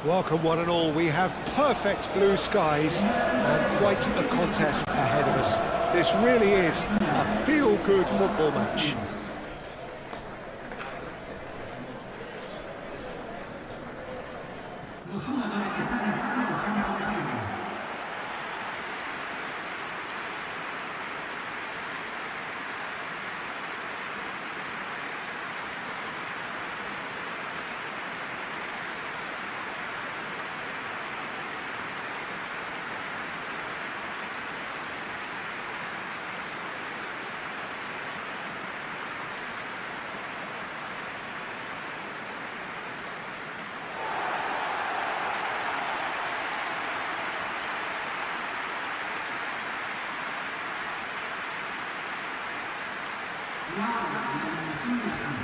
Welcome one and all, we have perfect blue skies and quite a contest ahead of us. This really is a feel-good football match.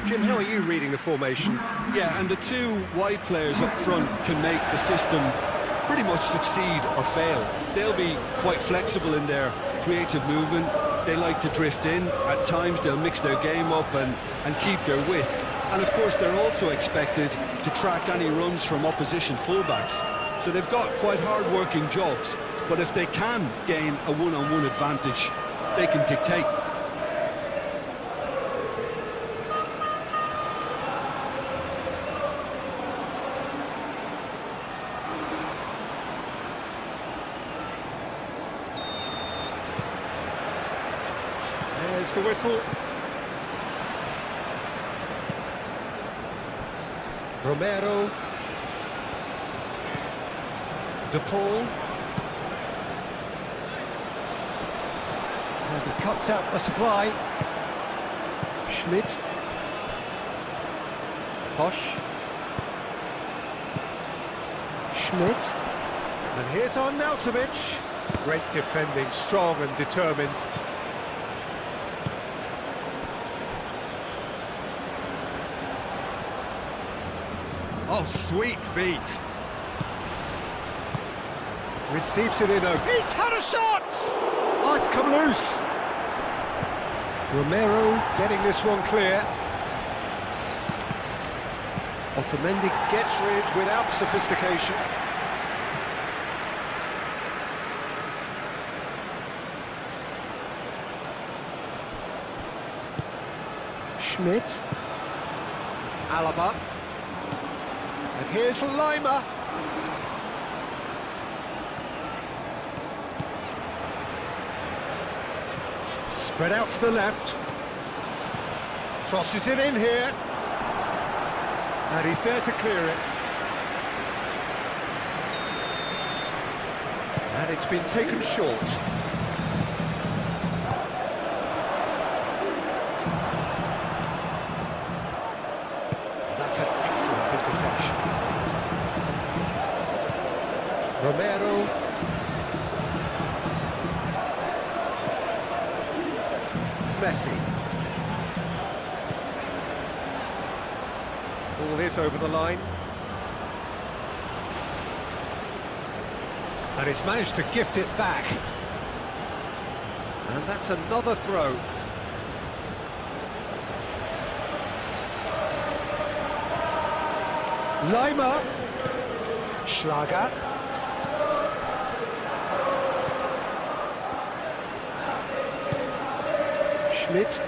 Jim, how are you reading the formation? Yeah, and the two wide players up front can make the system pretty much succeed or fail. They'll be quite flexible in their creative movement. They like to drift in. At times they'll mix their game up and keep their width. And of course they're also expected to track any runs from opposition fullbacks. So they've got quite hard-working jobs, but if they can gain a one-on-one advantage, they can dictate. There's the whistle. Romero. De Paul. And he cuts out the supply. Schmidt. Hosh. Schmidt. And here's Arnautovic. Great defending, strong and determined. Oh, sweet feet. Receives it in a... He's had a shot! Oh, it's come loose. Romero getting this one clear. Otamendi gets rid without sophistication. Schmidt. Alaba. And here's Lima. Spread out to the left. Crosses it in here. And he's there to clear it. And it's been taken short. That's an excellent interception. Romero. Messi. Ball is over the line. And he's managed to gift it back. And that's another throw. Lima. Schlager. Schmidt.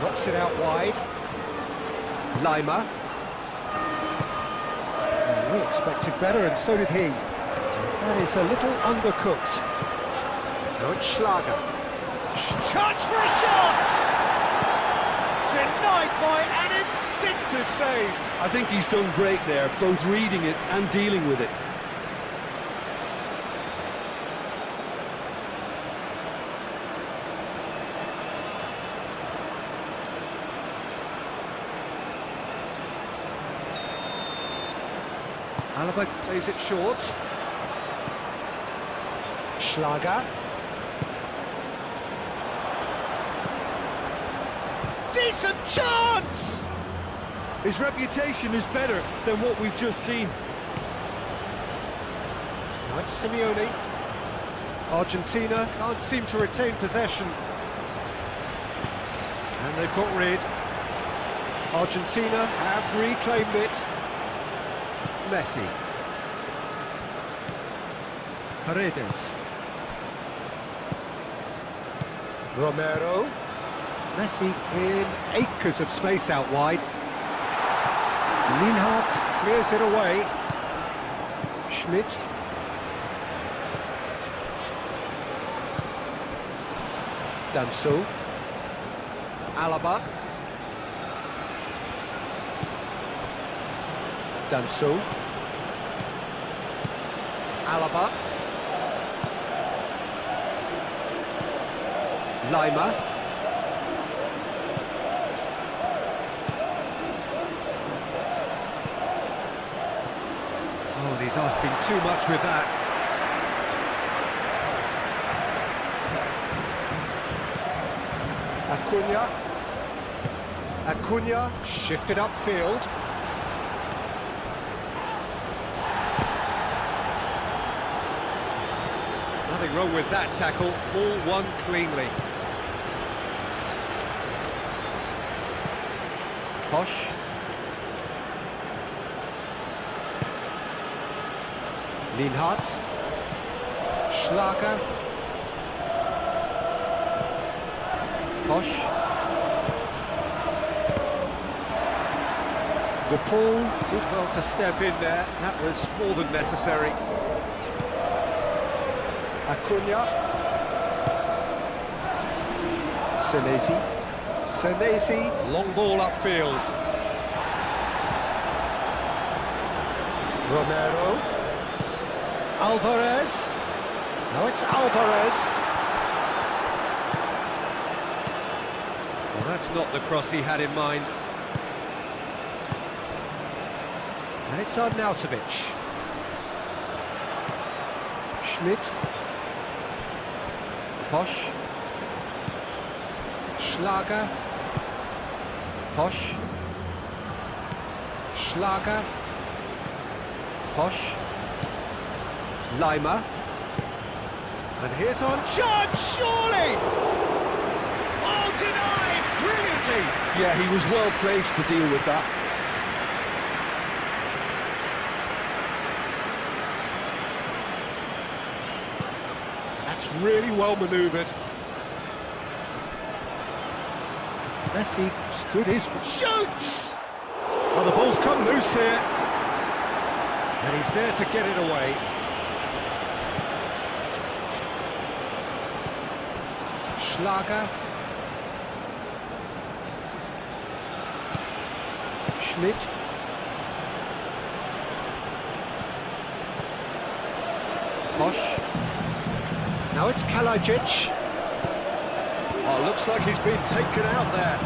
Knocks it out wide. Lima. We expected better, and so did he. That is a little undercooked. Now it's Schlager. Chance for a shot! Denied by an instinctive save. I think he's done great there, both reading it and dealing with it. Alaba plays it short. Schlager. Decent chance! His reputation is better than what we've just seen. Now it's Simeone. Argentina can't seem to retain possession. And they've got rid. Argentina have reclaimed it. Messi. Paredes. Romero. Messi in acres of space out wide. Lienhart clears it away. Schmidt. Danso. Alaba. Danso. Alaba. Lima. Oh, and he's asking too much with that. Acuna shifted upfield. Nothing wrong with that tackle, ball won cleanly. Posh. Lienhart. Schlager. Posh. De Paul did well to step in there. That was more than necessary. Acuna. Senesi, long ball upfield. Romero. Alvarez. Now it's Alvarez. Well, that's not the cross he had in mind. And it's Arnautovic. Schmidt. Posh. Schlager. Posh. Schlager. Posh. Lima. And here's on charge, surely! Oh, denied! Brilliantly! Yeah, he was well placed to deal with that. That's really well manoeuvred. Messi stood his... Shoots! Well, the ball's come loose here. And he's there to get it away. Schlager. Schmidt. Posh. Now it's Kalajic. Oh, looks like he's been taken out there.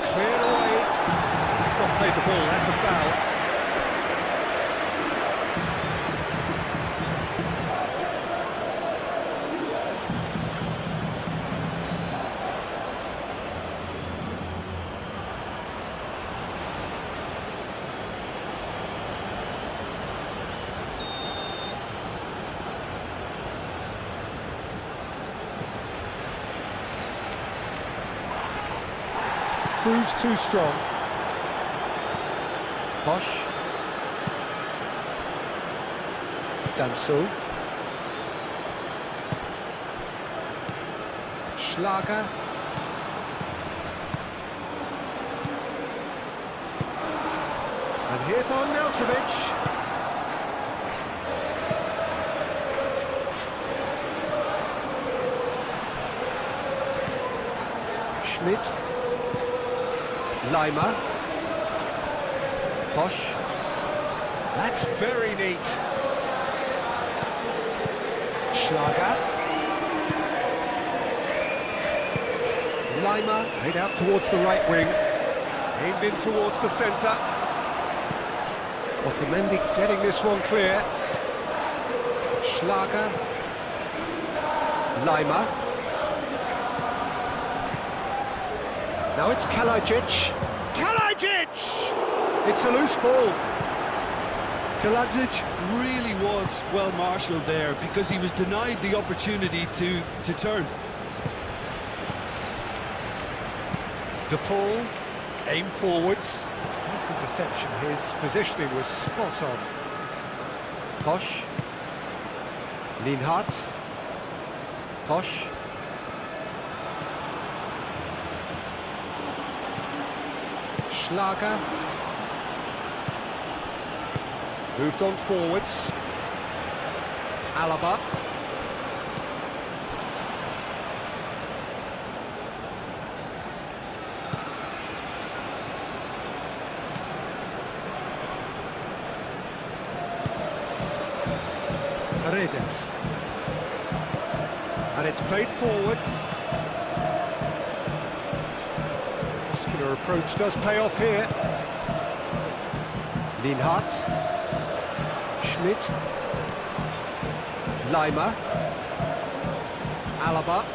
Cleared away. He's not played the ball, that's a foul. Proves too strong. Posh. Danso. Schlager. And here's Arnautovic. Schmidt. Lima. Posh. That's very neat. Schlager. Lima, head out towards the right wing. Aimed in towards the centre. Otamendi getting this one clear. Schlager. Lima. Now it's Kalajic. Kalajic! It's a loose ball. Kalajic really was well marshalled there because he was denied the opportunity to turn. De Paul. aim forwards. Nice interception, his positioning was spot on. Posh. Lienhardt. Posh. Schlager. Moved on forwards. Alaba. Paredes. And it's played forward. Muscular approach does pay off here. Lienhardt. Schmidt. Leimer. Alaba.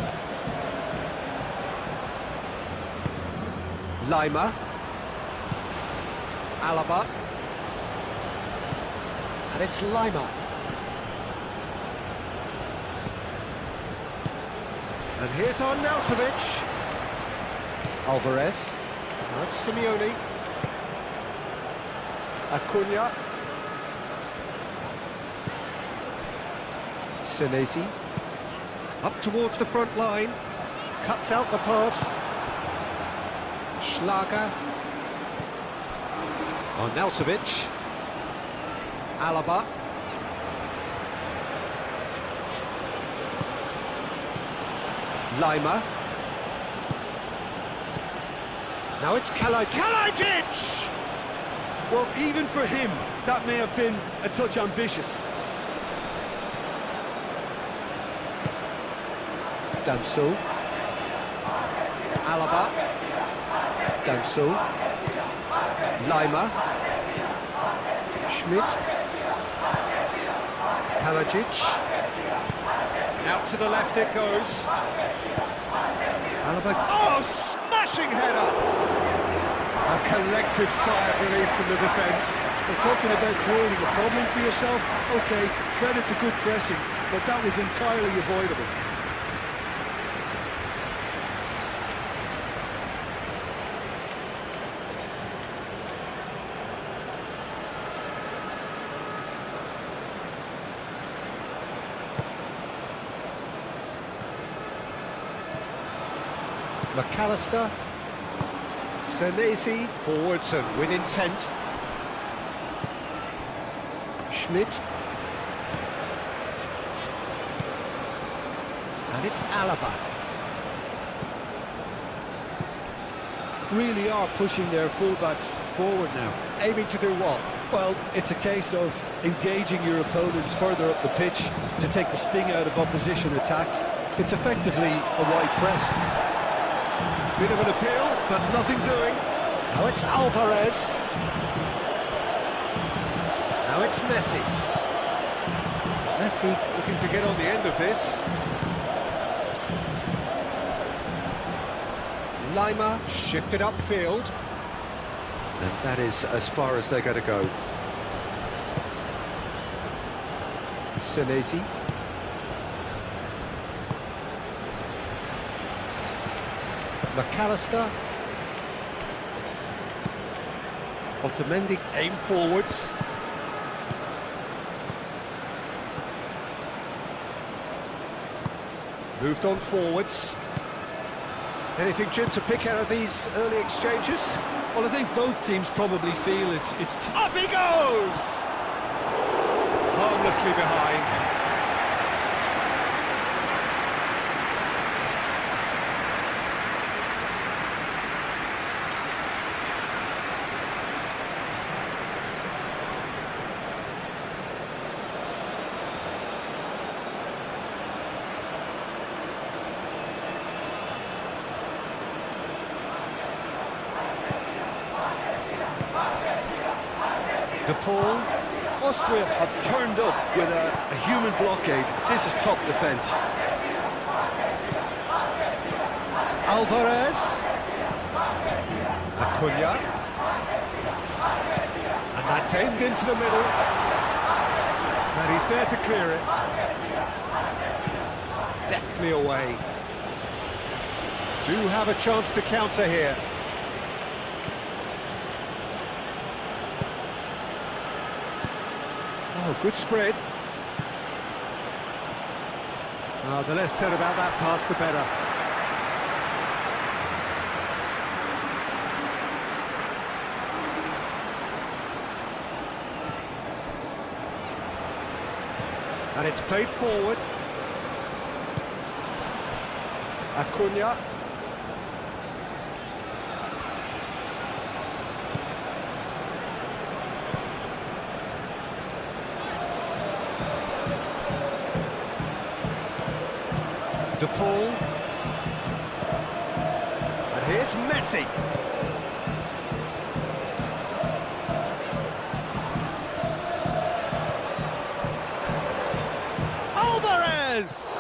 Leimer. Alaba. And it's Leimer. And here's Arnautovic. Alvarez. Now it's Simeone. Acuna. Senesi. Up towards the front line. Cuts out the pass. Schlager. Arnautovic. Alaba. Leimer. Now it's Kalajic! Well, even for him, that may have been a touch ambitious. Danso. Alaba. Danso. Leimer. Schmidt. Kalajic. Out to the left it goes. Alaba. Oh, smashing header! A collective sigh of relief from the defence. We're talking about creating a problem for yourself. OK, credit to good pressing, but that was entirely avoidable. McAllister. Senesi forwards and with intent. Schmidt. And it's Alaba. Really are pushing their fullbacks forward now. Aiming to do what? Well, it's a case of engaging your opponents further up the pitch to take the sting out of opposition attacks. It's effectively a wide press. Bit of an appeal, but nothing doing. Now it's Alvarez. Now it's Messi. Messi looking to get on the end of this. Leimer shifted upfield. And that is as far as they're going to go. Senesi. McAllister. Otamendi aim forwards. Moved on forwards. Anything, Jim, to pick out of these early exchanges? Well, I think both teams probably feel it's Up he goes! Harmlessly behind. De Paul. Austria have turned up with a human blockade. This is top defence. Alvarez. Acuna. And that's aimed into the middle. And he's there to clear it. Deftly away. Do have a chance to counter here. Oh, good spread. Oh, the less said about that pass, the better. And it's played forward. Acuna. De Paul. And here's Messi. Alvarez!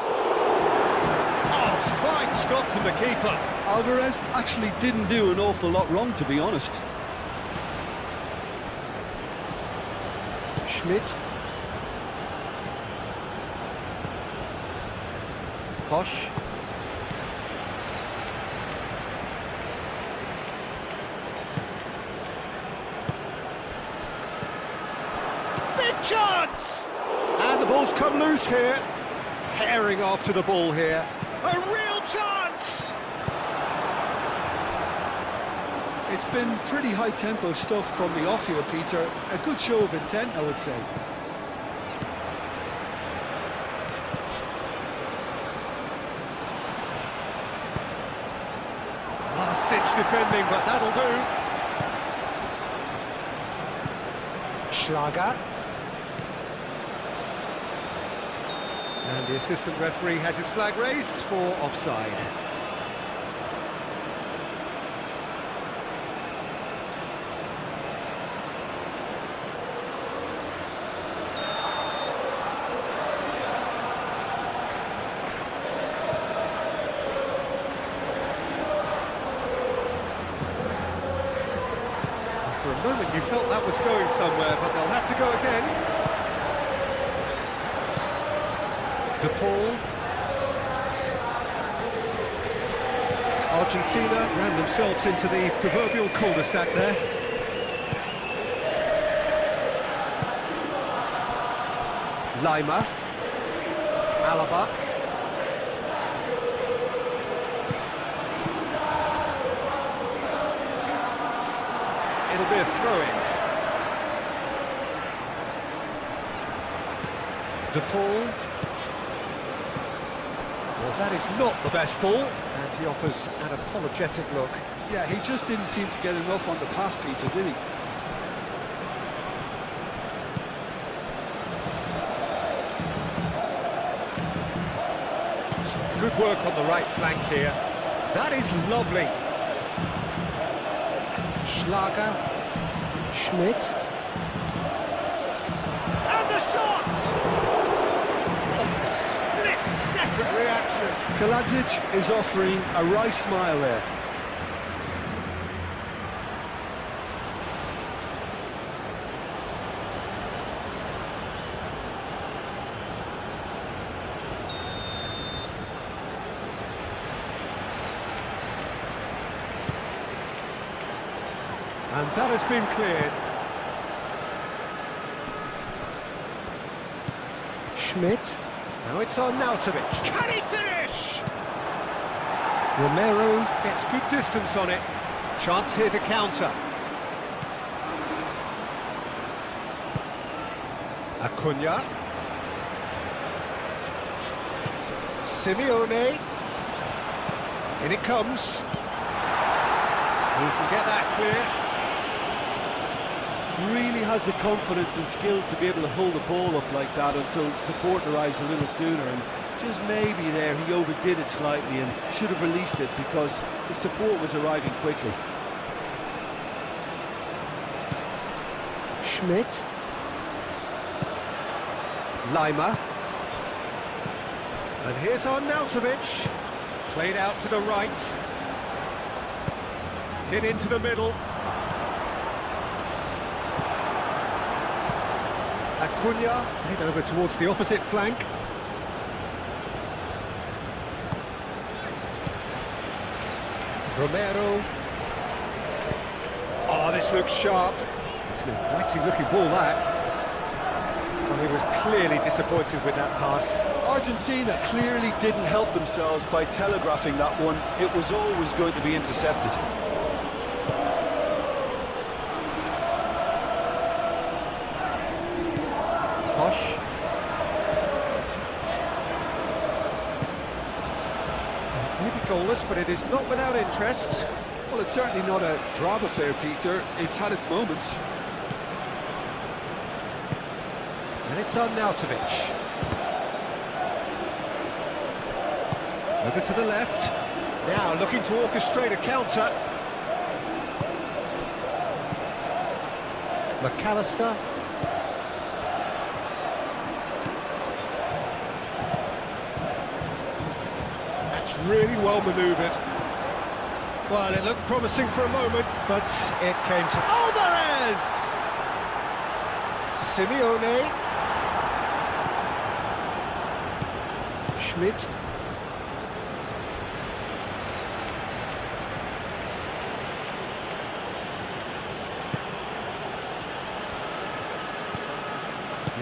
Oh, fine stop from the keeper. Alvarez actually didn't do an awful lot wrong, to be honest. Schmidt. Posh. Big chance! And the ball's come loose here. Herring after the ball here. A real chance! It's been pretty high-tempo stuff from the off here, Peter. A good show of intent, I would say. Last-ditch defending, but that'll do. Schlager. And the assistant referee has his flag raised for offside. For a moment you felt that was going somewhere, but they'll have to go again. De Paul. Argentina ran themselves into the proverbial cul-de-sac there. Lima. Alaba. It'll be a throw-in. De Paul. Well, that is not the best ball, and he offers an apologetic look. Yeah, he just didn't seem to get enough on the pass, Peter, did he? Some good work on the right flank here. That is lovely. Schlager. Schmidt. And the shot! Reaction. Kaladzic is offering a wry smile there. And that has been cleared. Schmidt. Now it's on Nautovic. Can he finish? Romero gets good distance on it. Chance here to counter. Acuna. Simeone. In it comes. Who can get that clear? Really has the confidence and skill to be able to hold the ball up like that until support arrives a little sooner, and just maybe there he overdid it slightly and should have released it because the support was arriving quickly. Schmidt. Lima. And here's Arnautovic. Played out to the right. Hit into the middle. Acuna, head over towards the opposite flank. Romero. Oh, this looks sharp. It's an inviting looking ball, that. Well, he was clearly disappointed with that pass. Argentina clearly didn't help themselves by telegraphing that one. It was always going to be intercepted. Posh. Maybe goalless, but it is not without interest. Well, it's certainly not a drab affair, Peter. It's had its moments. And it's on Nautovic. Over to the left. Now looking to orchestrate a counter. McAllister. That's really well manoeuvred. Well, it looked promising for a moment, but it came to Alvarez! Simeone. Schmidt.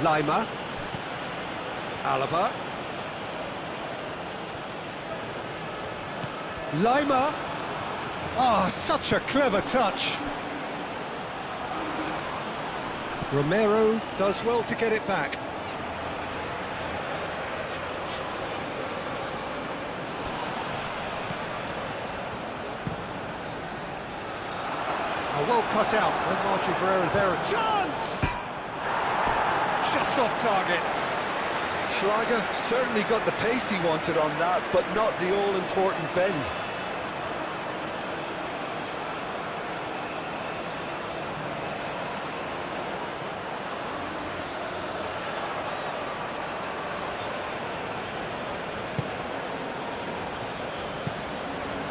Lima. Alaba. Lima. Oh, such a clever touch. Romero does well to get it back. Well cut out, no margin for error there. Chance! Just off target. Schlager certainly got the pace he wanted on that, but not the all-important bend.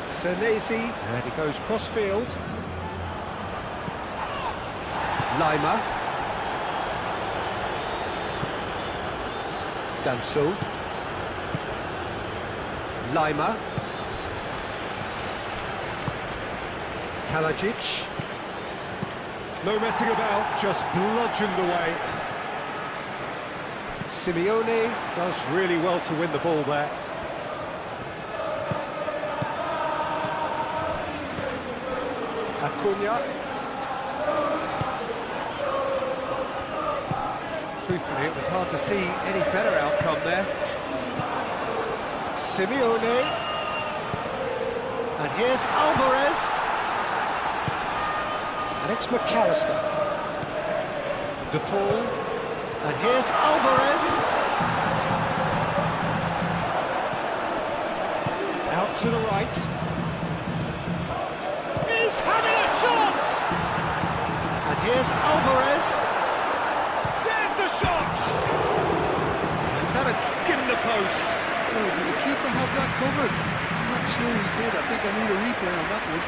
Senesi, and he goes cross-field. Lima. Danso. Lima. Kalajic. No messing about, just bludgeoned away. Simeone does really well to win the ball there. Acuna. Truthfully, it was hard to see any better outcome there. Simeone. And here's Alvarez. And it's McAllister. De Paul. And here's Alvarez. Out to the right. He's having a shot! And here's Alvarez. Shot! That has skimmed the post. Oh, did the keeper have that covered? I'm not sure he did. I think I need a replay on that one.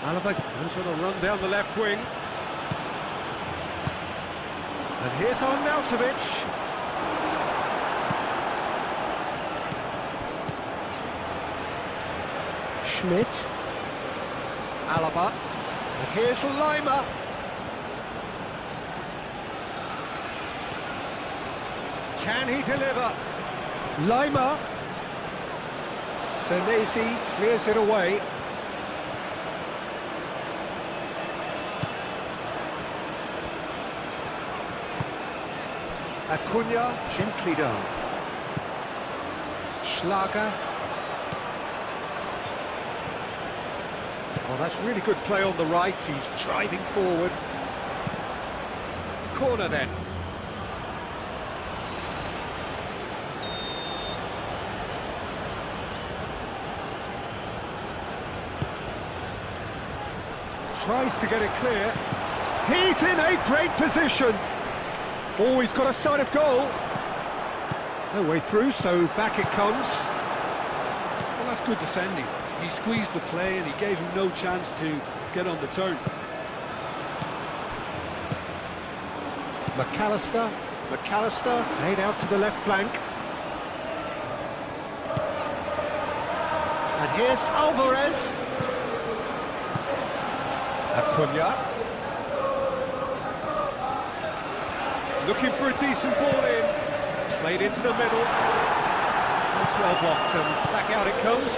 Alaba goes on a run down the left wing. And here's Arnautovic. Schmidt. Alaba. And here's Lima. Can he deliver? Lima. Senesi clears it away. Acuna, gently done. Schlager. Oh, that's really good play on the right. He's driving forward. Corner then. Tries to get it clear. He's in a great position. Oh, he's got a sight of goal. No way through, so back it comes. That's good defending. He squeezed the play and he gave him no chance to get on the turn. McAllister played out to the left flank. And here's Alvarez. Acuna. Looking for a decent ball in. Played into the middle. That's well blocked and back out it comes.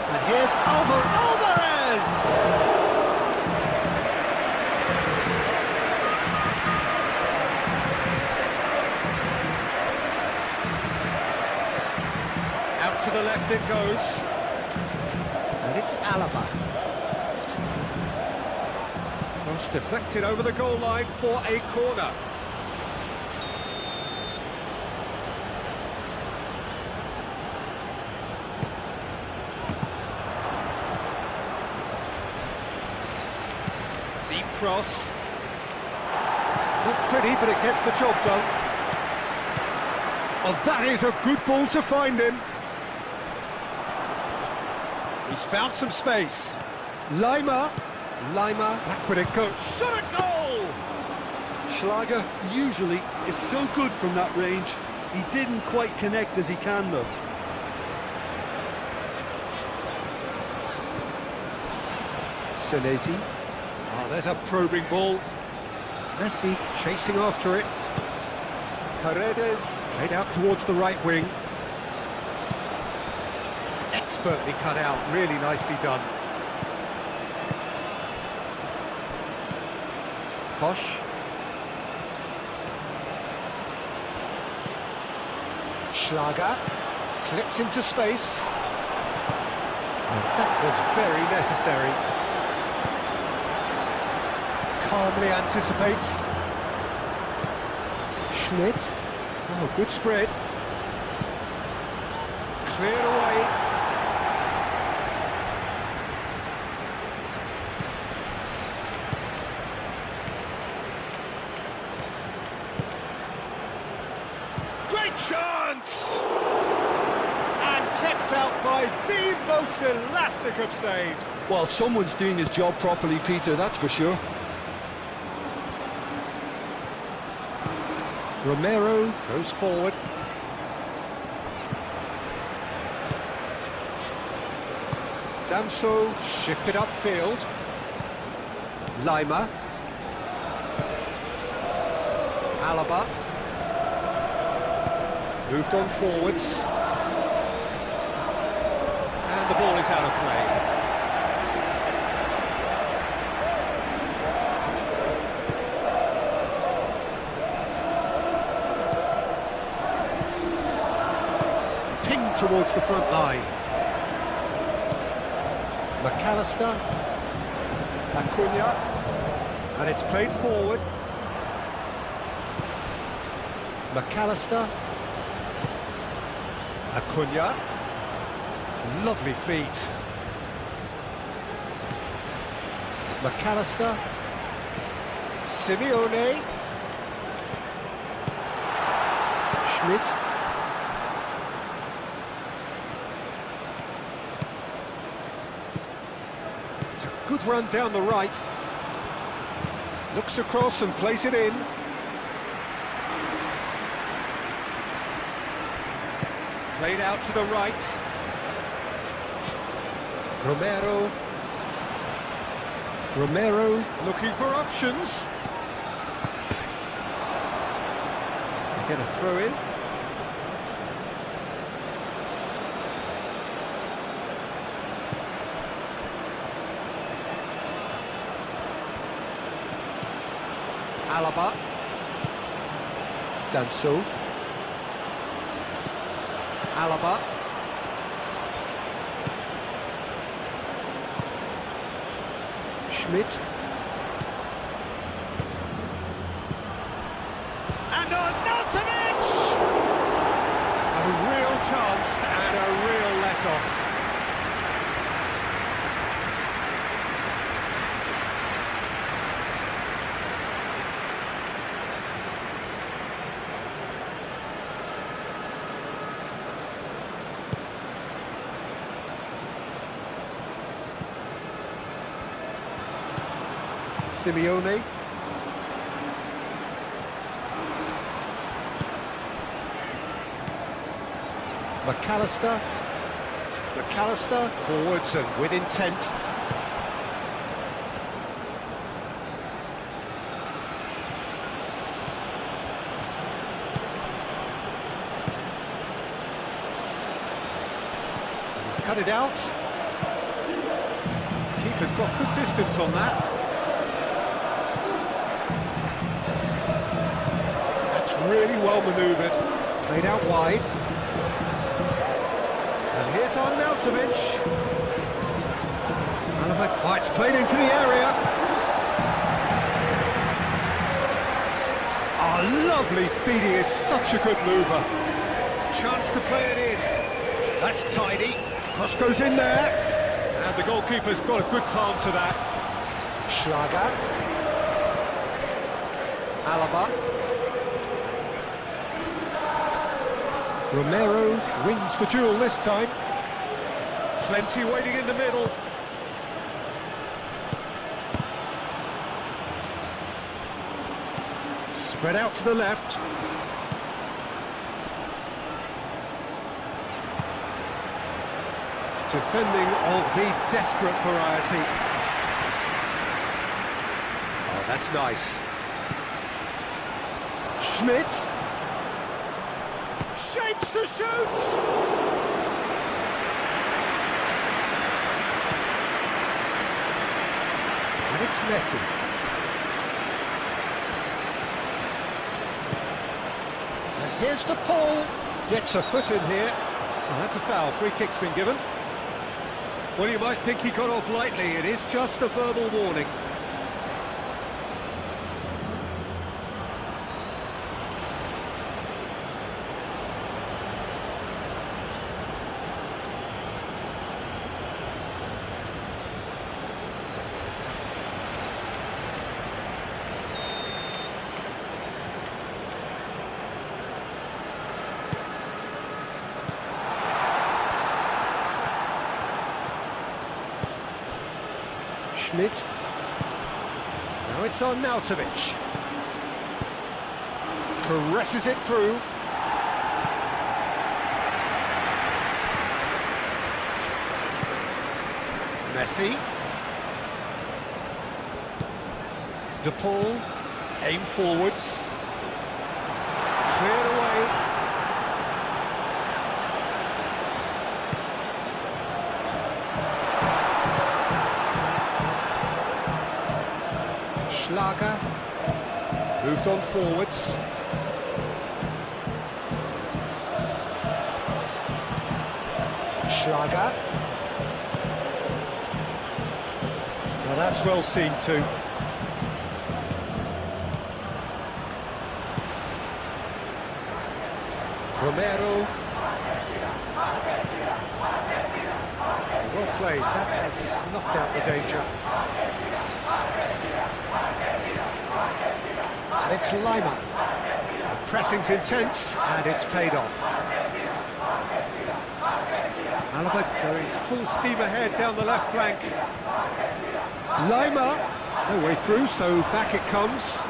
And here's Alvarez! Out to the left it goes. And it's Alaba. Cross deflected over the goal line for a corner. Deep cross. Not pretty, but it gets the job done. Oh, that is a good ball to find him. He's found some space. Lima, back with it goes. Shot a goal! Schlager usually is so good from that range. He didn't quite connect as he can, though. Senesi. Oh, there's a probing ball. Messi chasing after it. Paredes played out towards the right wing. Expertly cut out, really nicely done. Posh. Schlager clipped into space. And that was very necessary. Calmly anticipates. Schmidt. Oh, good spread. Cleared away. Great chance! And kept out by the most elastic of saves. Well, someone's doing his job properly, Peter, that's for sure. Romero goes forward. Danso shifted upfield. Lima. Alaba. Moved on forwards. And the ball is out of play. Pinged towards the front line. McAllister. Acuna. And it's played forward. McAllister. Acuna. Lovely feet. McAllister. Simeone. Schmidt. It's a good run down the right. Looks across and plays it in. Played out to the right. Romero looking for options. Get a throw in. Alaba. Danso. Alaba. Schmidt. And Arnautovic! A real chance and a real let-off. Simeone. McAllister. McAllister forwards and with intent. He's cut it out. Keeper's got good distance on that. That's really well manoeuvred. Played out wide. And here's Arnautovic. Oh, it's played into the area. Oh, lovely feed. He is such a good mover. Chance to play it in. That's tidy. Cross goes in there. And the goalkeeper's got a good palm to that. Schlager. Alaba. Romero wins the duel this time. Plenty waiting in the middle. Spread out to the left. Defending of the desperate variety. Oh, that's nice. Schmidt. Shapes to shoot! And it's Messi. And here's the pull. Gets a foot in here. Well, that's a foul. Free kick's been given. Well, you might think he got off lightly. It is just a verbal warning. Schmidt. Now it's Arnautovic. Caresses it through. Messi. De Paul. Aim forwards. Cleared away. Schlager, moved on forwards. Schlager. Now that's well seen too. Romero. Well played, that has snuffed out the danger. And it's Lima. The pressing's intense, and it's paid off. Alaba going full steam ahead down the left flank. Lima, no way through, so back it comes.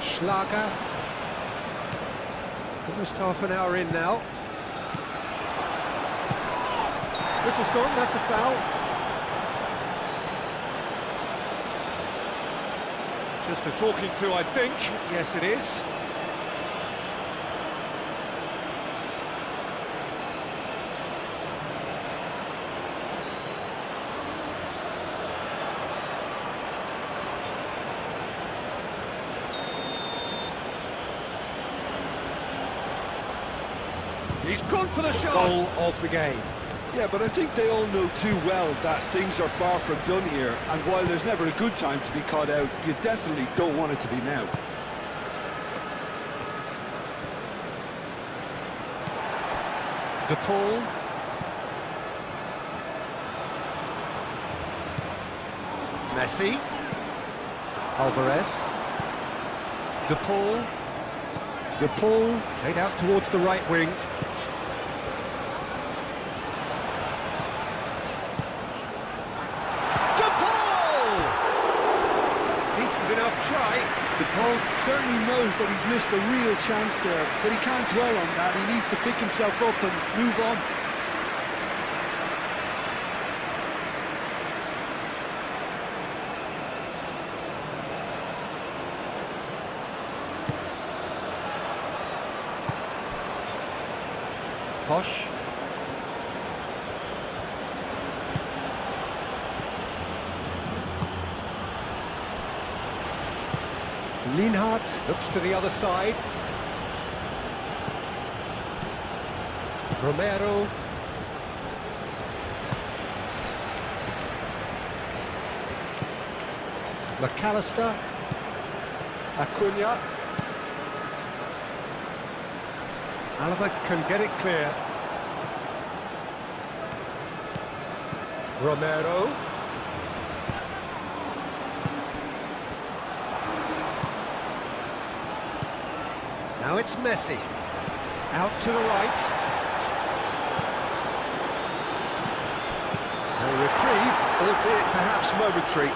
Schlager. Almost half an hour in now. This is gone, that's a foul. Just a talking to, I think. Yes, it is. He's gone for the shot. Goal of the game. Yeah, but I think they all know too well that things are far from done here, and while there's never a good time to be caught out, you definitely don't want it to be now. De Paul. Messi. Alvarez. De Paul. The ball played out towards the right wing. The ball! Decent enough try. Paul certainly knows that he's missed a real chance there, but he can't dwell on that. He needs to pick himself up and move on. Posh. Lienhardt looks to the other side. Romero. McAllister. Acuna. Alaba can get it clear. Romero. Now it's Messi. Out to the right. A reprieve, albeit perhaps momentary.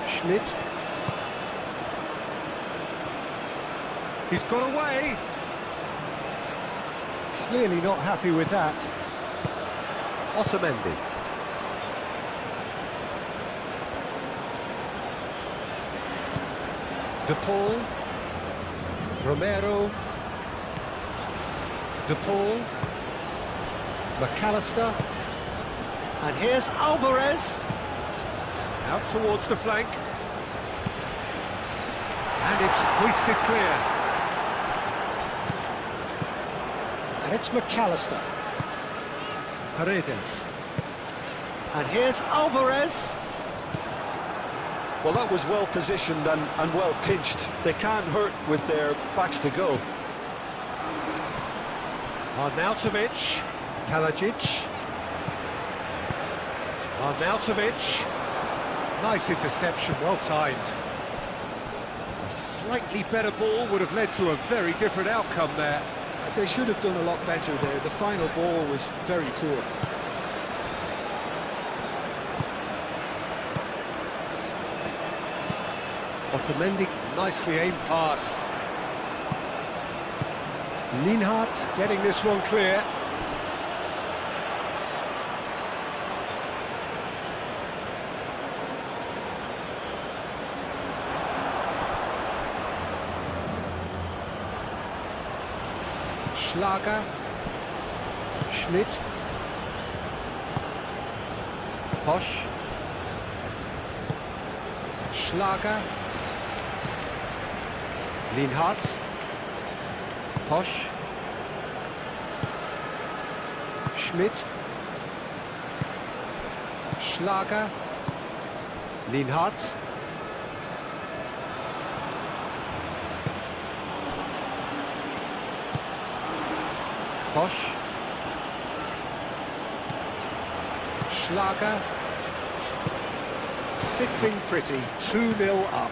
Schmidt. He's got away. Clearly not happy with that. Otamendi. De Paul. Romero. De Paul. McAllister. And here's Alvarez. Out towards the flank. And it's hoisted clear. And it's McAllister. Paredes. And here's Alvarez. Well, that was well positioned and well pinched. They can't hurt with their backs to goal. Arnautovic. Kalajic. Arnautovic. Nice interception, well timed. A slightly better ball would have led to a very different outcome there. They should have done a lot better there. The final ball was very poor. Otamendi, nicely aimed pass. Lienhardt getting this one clear. Schlager. Schmidt. Posch. Schlager. Lienhardt. Posch. Schmidt. Schlager. Lienhardt. Posch. Schlager. Sitting pretty, 2-0 up.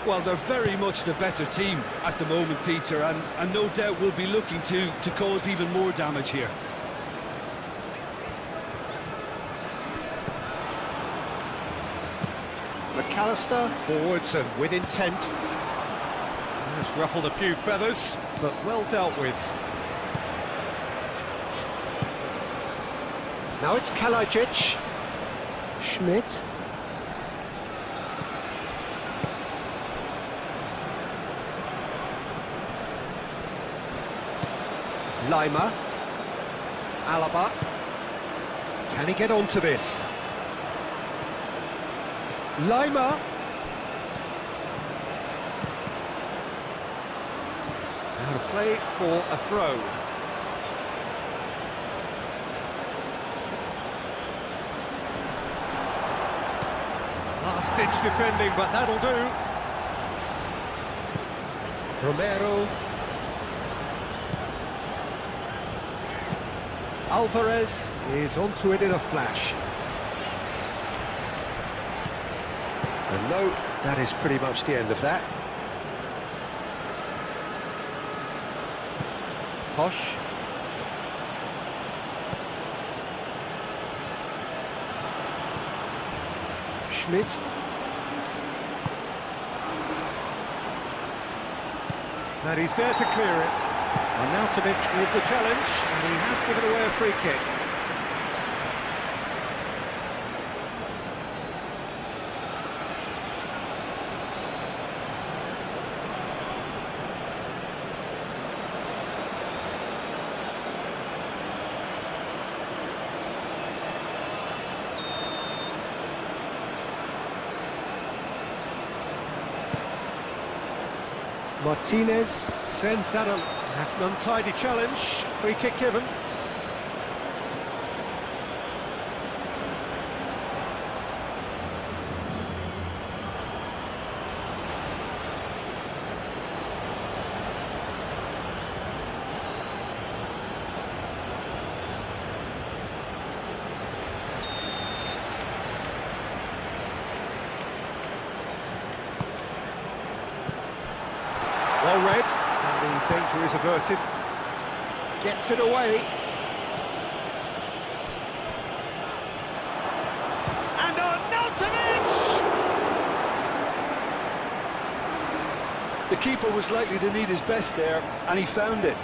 Well, they're very much the better team at the moment, Peter, and no doubt will be looking to cause even more damage here. McAllister, forwards and with intent. Has ruffled a few feathers, but well dealt with. Now it's Kalajic. Schmidt. Lima. Alaba. Can he get onto this? Lima. Out of play for a throw. Last-ditch defending, but that'll do. Romero. Alvarez is onto it in a flash. And no, that is pretty much the end of that. Posh. Schmidt. And he's there to clear it. Arnautovic with the challenge, and he has given away a free kick. Martinez sends that on. That's an untidy challenge. Free kick given. Well read, and the danger is averted. Gets it away. And Arnautovic! The keeper was likely to need his best there, and he found it.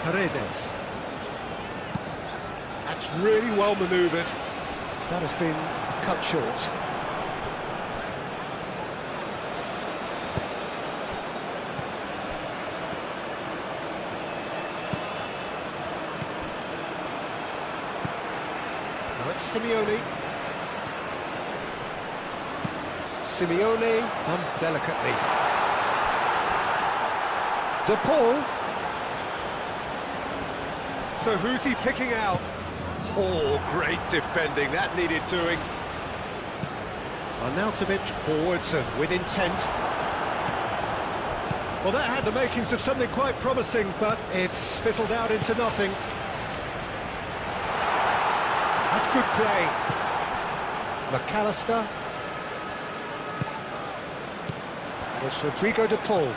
Paredes. That's really well manoeuvred. That has been cut short. Now it's Simeone. Simeone done delicately. De Paul. So who's he picking out? Oh, great defending, that needed doing. Arnautovic forwards and with intent. Well, that had the makings of something quite promising, but it's fizzled out into nothing. That's good play. McAllister. And it's Rodrigo de Paul.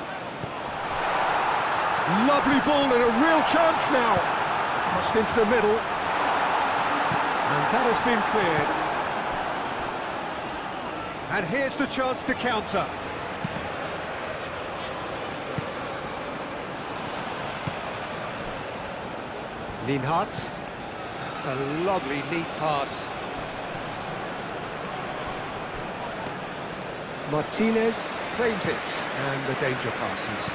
Lovely ball and a real chance now. Crossed into the middle. And that has been cleared. And here's the chance to counter. Lienhardt. That's a lovely, neat pass. Martinez claims it, and the danger passes.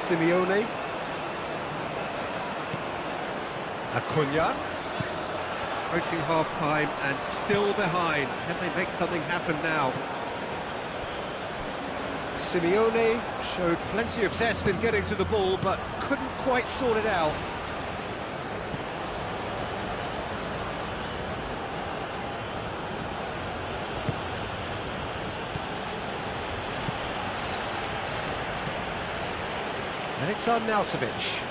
Simeone. Acuna. Approaching half-time and still behind. Can they make something happen now? Simeone showed plenty of zest in getting to the ball, but couldn't quite sort it out. And it's Arnautovic.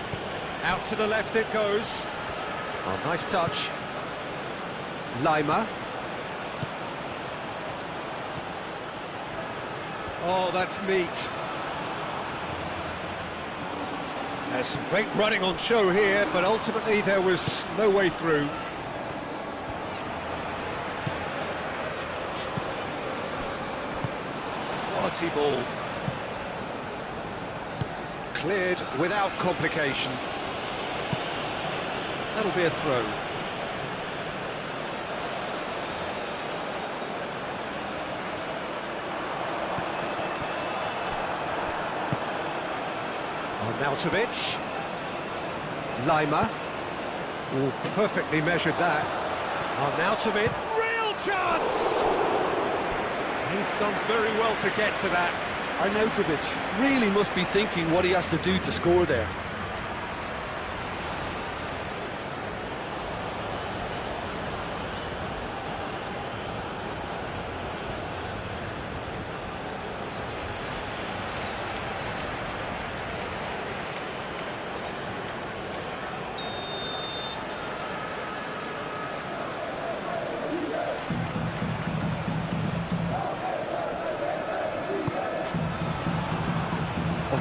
Out to the left it goes. Oh, nice touch. Lima. Oh, that's neat. There's some great running on show here, but ultimately there was no way through. Quality ball. Cleared without complication. That'll be a throw. Arnautovic. Lima. Oh, perfectly measured that. Arnautovic. Real chance! He's done very well to get to that. Arnautovic really must be thinking what he has to do to score there.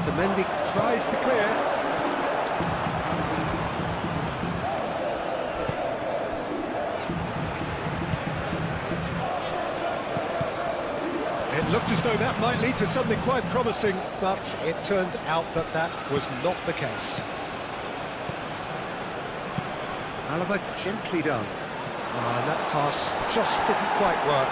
Otamendi tries to clear. It looked as though that might lead to something quite promising, but it turned out that that was not the case. Alaba gently done. And that pass just didn't quite work.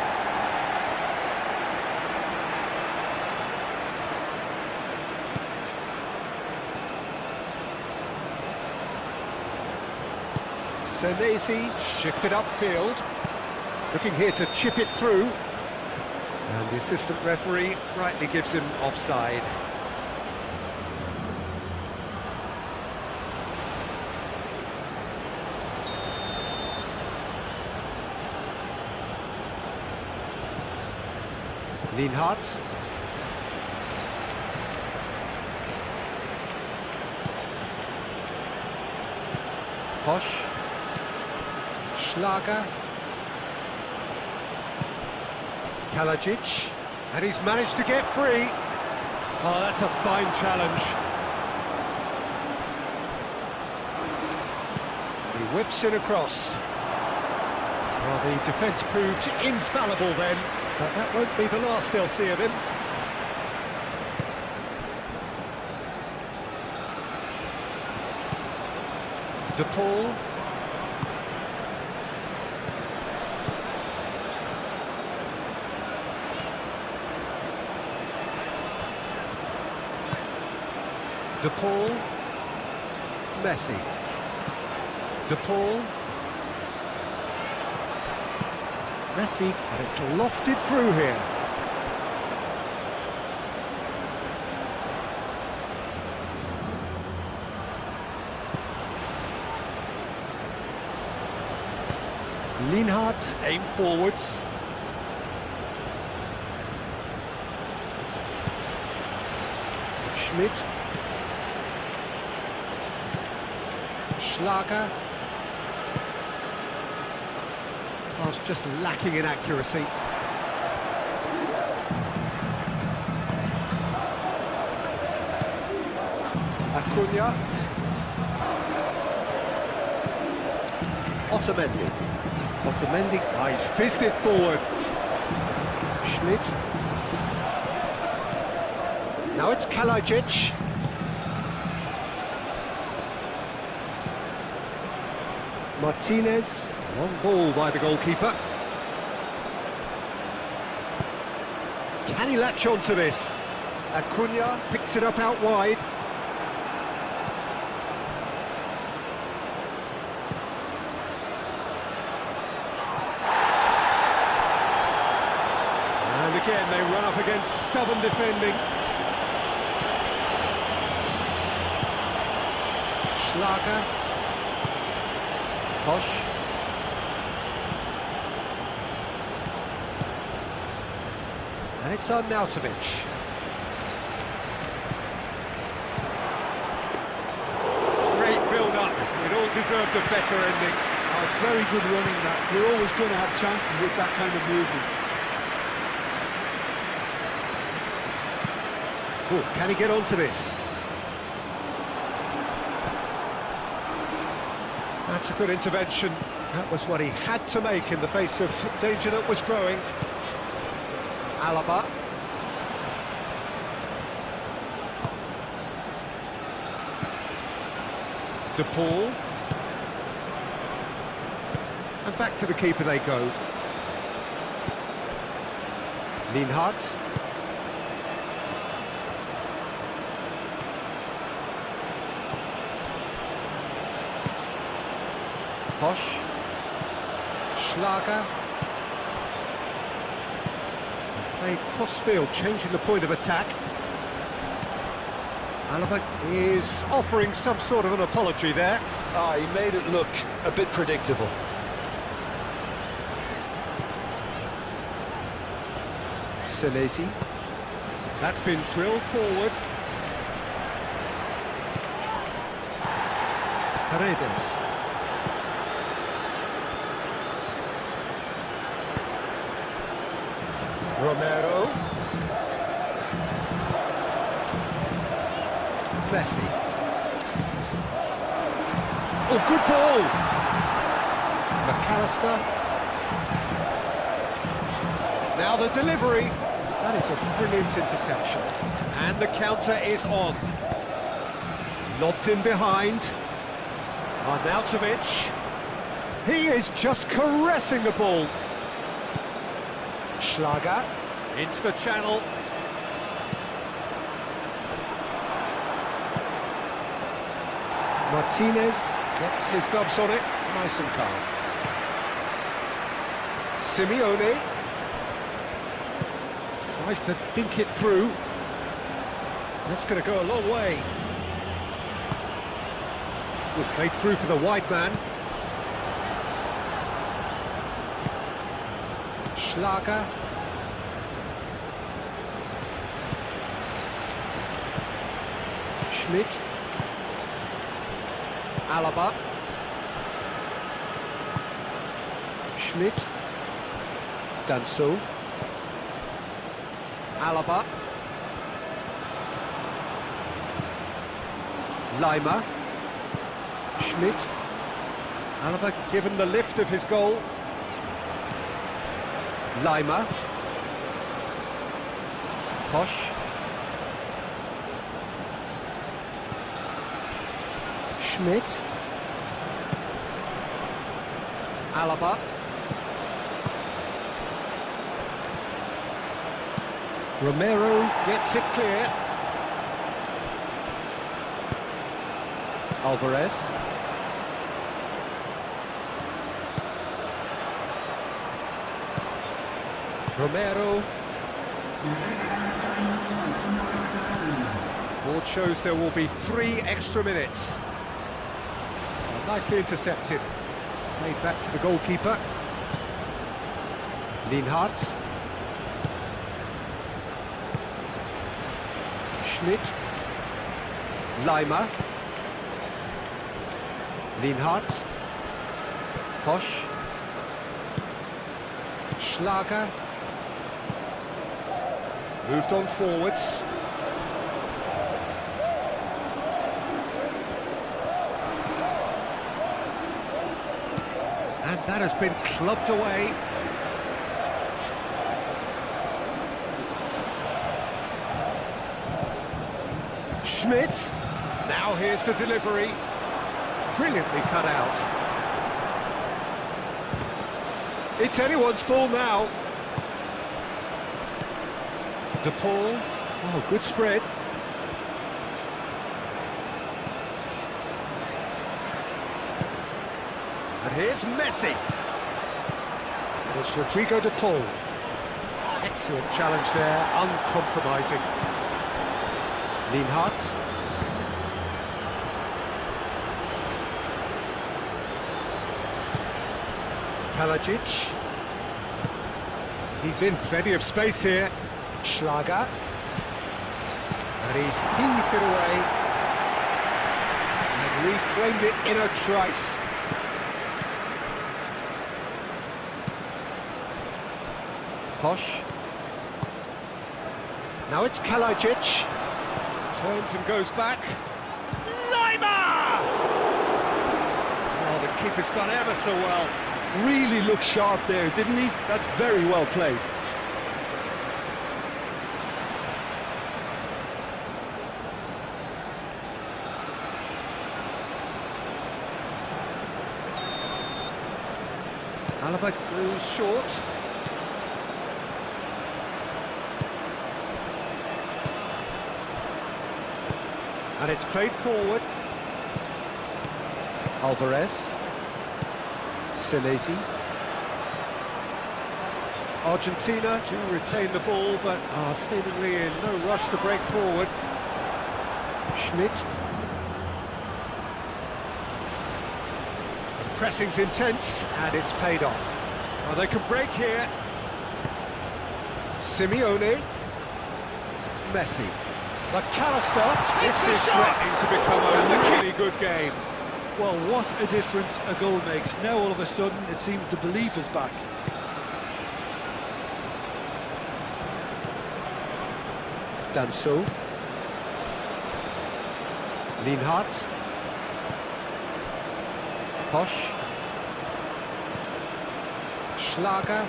Senesi shifted upfield, looking here to chip it through, and the assistant referee rightly gives him offside. Lienhardt. Posch. Schlager. Kalajic. And he's managed to get free. Oh, that's a fine challenge. He whips it across. Well, the defence proved infallible then, but that won't be the last they'll see of him. De Paul. De Paul. Messi. De Paul. Messi, but it's lofted through here. Lienhardt aim forwards. Schmidt. Schlager. Pass just lacking in accuracy. Acuna. Otamendi. Otamendi, he's fizzed it forward. Schmidt. Now it's Kalajic. Martinez, long ball by the goalkeeper. Can he latch on to this? Acuna picks it up out wide. And again they run up against stubborn defending. Schlager. Posch. And it's Arnautovic. Great build-up. It all deserved a better ending. Oh, it's very good running that. You're always going to have chances with that kind of movement. Oh, can he get onto this? That's a good intervention. That was what he had to make in the face of danger that was growing. Alaba. De Paul. And back to the keeper they go. Lienhardt. Posch. Schlager. Played cross-field, changing the point of attack. Alaba is offering some sort of an apology there. He made it look a bit predictable. Senesi. That's been drilled forward. Paredes. Romero. Messi. Oh, good ball! McAllister. Now the delivery. That is a brilliant interception. And the counter is on. Lobbed in behind. Arnautovic. He is just caressing the ball. Schlager. Into the channel. Martinez gets his gloves on it, nice and calm. Simeone tries to dink it through. That's going to go a long way. Good play through for the wide man. Schlager. Schmidt. Alaba. Schmidt. Danso. Alaba. Lima. Schmidt. Alaba given the lift of his goal. Lima. Posh. Schmidt. Alaba. Romero gets it clear. Alvarez. Romero. Board shows there will be 3 extra minutes. Nicely intercepted. Played back to the goalkeeper. Lienhardt. Schmidt. Lima. Lienhardt. Posch. Schlager. Moved on forwards. And that has been clubbed away. Schmidt. Now here's the delivery. Brilliantly cut out. It's anyone's ball now. De Paul. Oh, good spread. And here's Messi. And it's Rodrigo De Paul. Excellent challenge there, uncompromising. Lienhardt. Kalajic. He's in plenty of space here. Schlager. And he's heaved it away. And reclaimed it in a trice. Posch. Now it's Kalajic. Turns and goes back. Lima! Oh, the keeper's done ever so well. Really looked sharp there, didn't he? That's very well played. Alaba goes short. And it's played forward. Alvarez. Senesi. Argentina do retain the ball, but are seemingly in no rush to break forward. Schmidt. The pressing's intense, and it's paid off. Well, they can break here. Simeone. Messi. McAllister. This is threatening to become a really good game. Well, what a difference a goal makes. Now all of a sudden it seems the belief is back. Danso. Lienhardt. Posch. Schlager.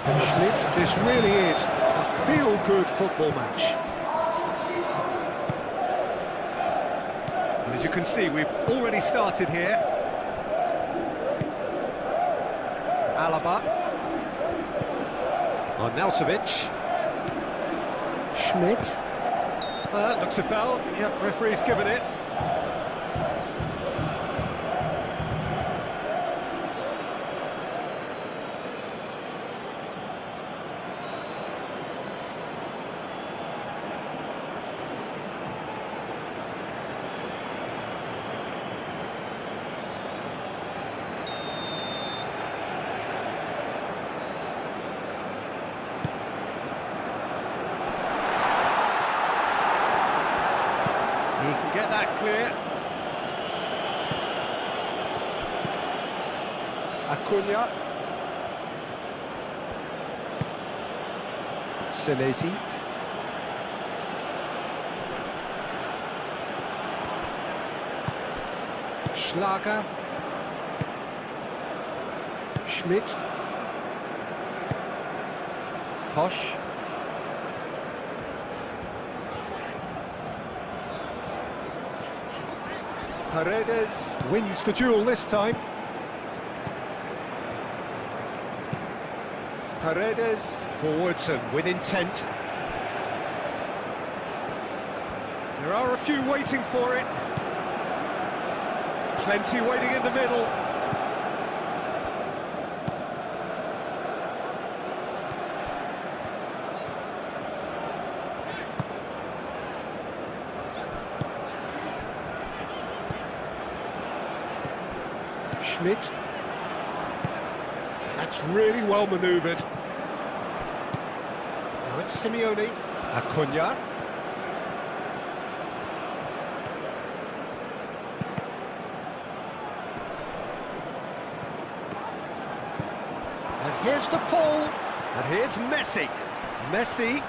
Schmidt. This really is a feel-good football match. And as you can see, we've already started here. Alaba. Arnautovic. Schmidt. Looks a foul. Yep, referee's given it. He can get that clear. Acuna. Senesi. Schlager. Schmidt. Posch. Paredes wins the duel this time. Paredes forwards and with intent. There are a few waiting for it. Plenty waiting in the middle. Schmidt. That's really well manoeuvred. Now it's Simeone. Acuna. And here's the pull. And here's Messi. Messi.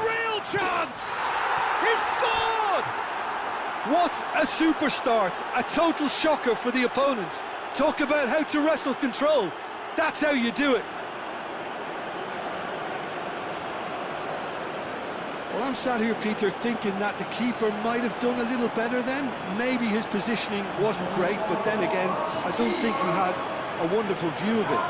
Real chance! He's scored! What a super start, a total shocker for the opponents. Talk about how to wrestle control. That's how you do it. Well, I'm sat here, Peter, thinking that the keeper might have done a little better then. Maybe his positioning wasn't great, but then again, I don't think he had a wonderful view of it.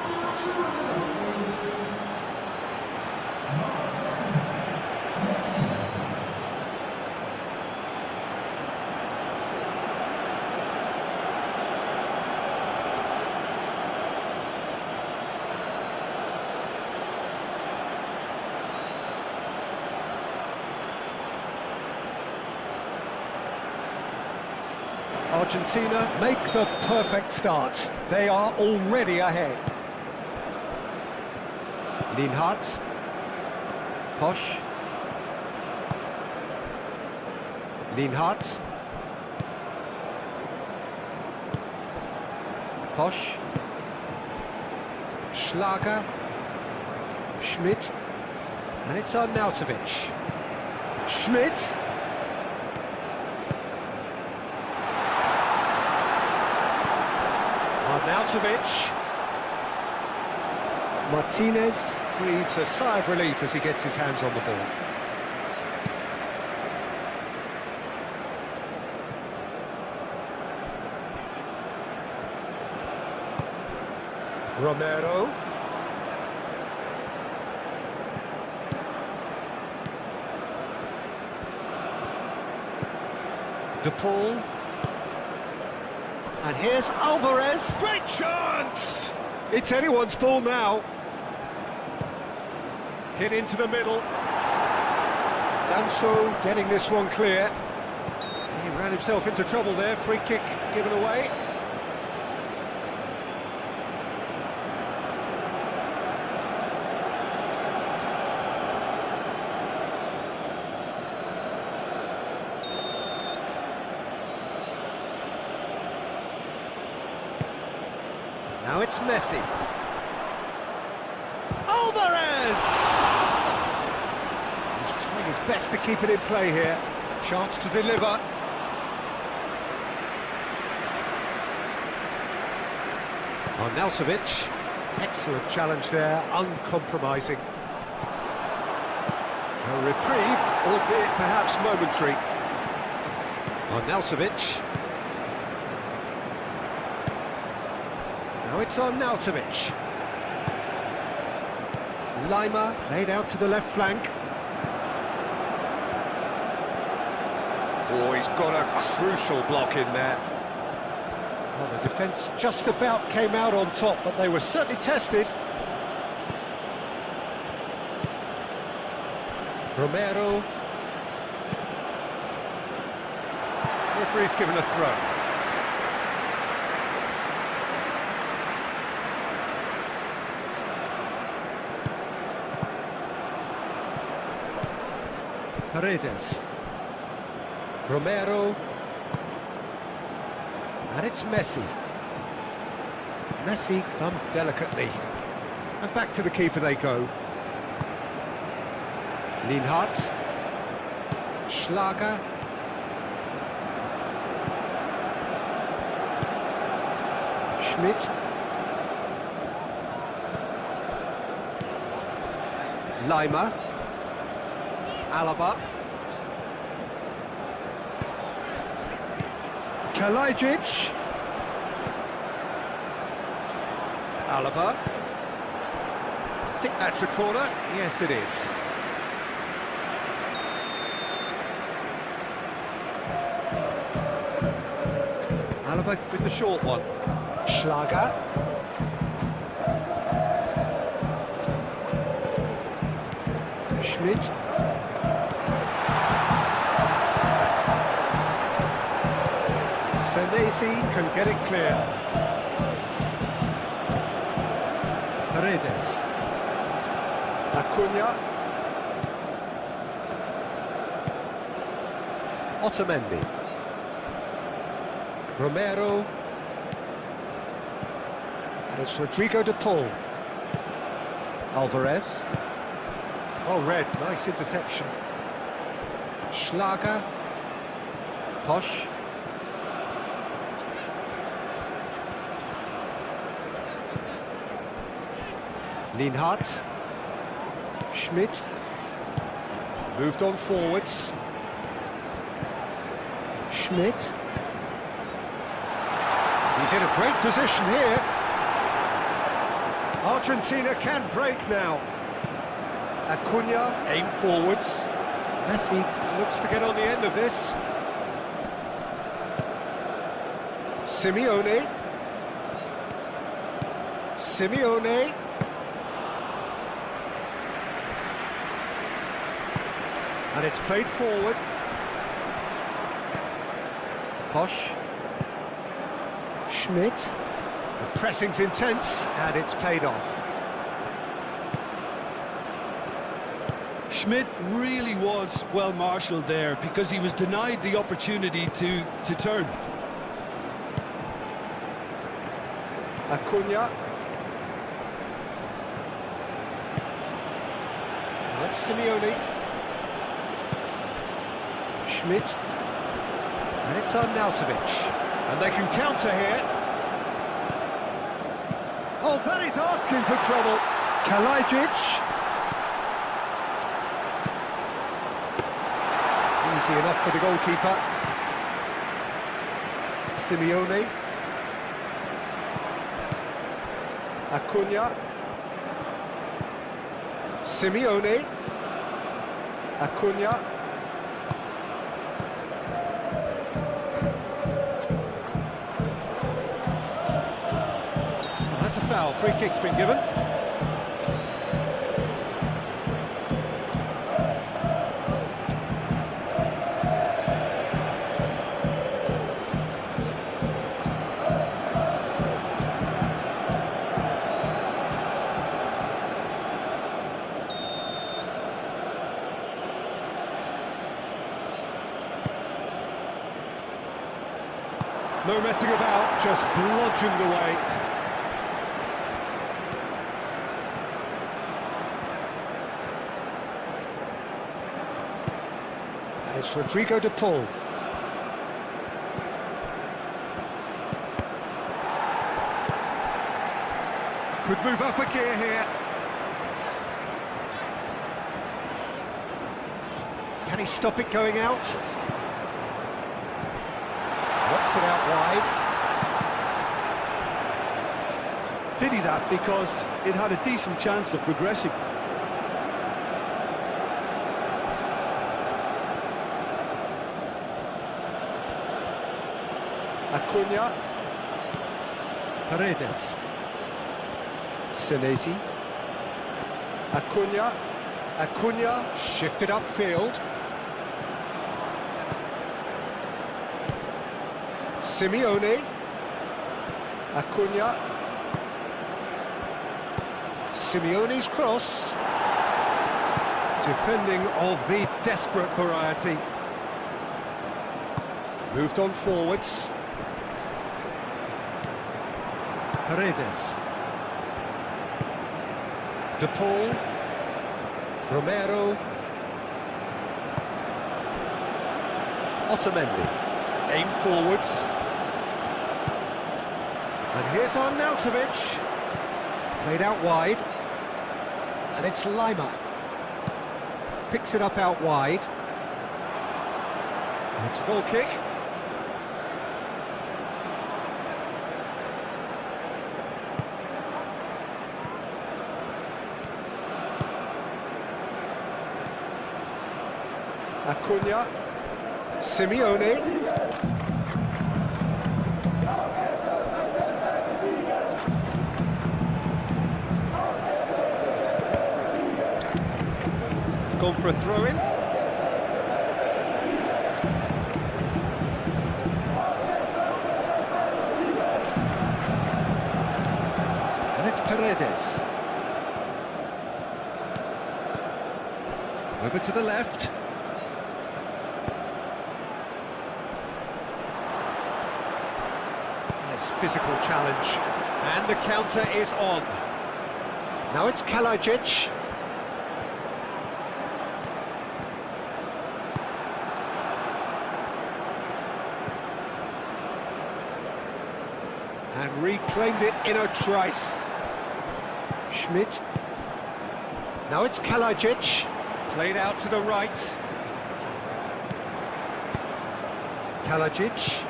Argentina make the perfect start. They are already ahead. Lienhardt. Posch. Lienhardt. Posch. Schlager. Schmidt. And it's Arnautovic. Schmidt. Arnautovic. Martinez breathes a sigh of relief as he gets his hands on the ball. Romero. De Paul. And here's Alvarez. Great chance! It's anyone's ball now. Hit into the middle. Danso getting this one clear. He ran himself into trouble there. Free kick given away. Now it's Messi. Alvarez! He's trying his best to keep it in play here. Chance to deliver. Arnautovic. Excellent challenge there, uncompromising. A reprieve, albeit perhaps momentary. Arnautovic. Now it's Arnautovic. Lima played out to the left flank. Oh, he's got a crucial block in there. Well, the defence just about came out on top, but they were certainly tested. Romero. Referee's given a throw. Paredes. Romero. And it's Messi. Messi done delicately. And back to the keeper they go. Lienhardt. Schlager. Schmidt. Lima. Alaba. Kalajic. Alaba. I think that's a corner. Yes, it is. Alaba with the short one. Schlager. Schmidt. Senesi can get it clear. Paredes. Acuna. Otamendi. Romero. And it's Rodrigo de Paul. Alvarez. Oh, red, nice interception. Schlager. Posch. Lienhardt. Schmidt. Moved on forwards. Schmidt. He's in a great position here. Argentina can break now. Acuna, aim forwards. Messi looks to get on the end of this. Simeone. Simeone. And it's played forward. Posch. Schmidt. The pressing's intense, and it's paid off. Schmidt really was well marshalled there because he was denied the opportunity to turn. Acuna. That's Simeone. Schmidt. And it's Arnautovic. And they can counter here. Oh, that is asking for trouble. Kalajic. Easy enough for the goalkeeper. Simeone. Acuna. Simeone. Acuna. That's a foul. Free kick's been given. No messing about, just bludgeoned away. And it's It's Rodrigo de Paul. Could move up a gear here. Can he stop it going out? Knocks it out wide. Did he that because it had a decent chance of progressing? Acuna. Paredes. Senesi. Acuna. Acuna. Shifted upfield. Simeone. Acuna. Simeone's cross. Defending of the desperate variety. Moved on forwards. Paredes. De Paul. Romero. Otamendi. Aim forwards. And here's Arnautovic. Played out wide. And it's Lima. Picks it up out wide. And it's a goal kick. Acuna. Simeone. It's gone for a throw-in. And it's Paredes. Over to the left. Physical challenge, and the counter is on. Now it's Kalajic. And reclaimed it in a trice. Schmidt. Now it's Kalajic. Played out to the right. Kalajic.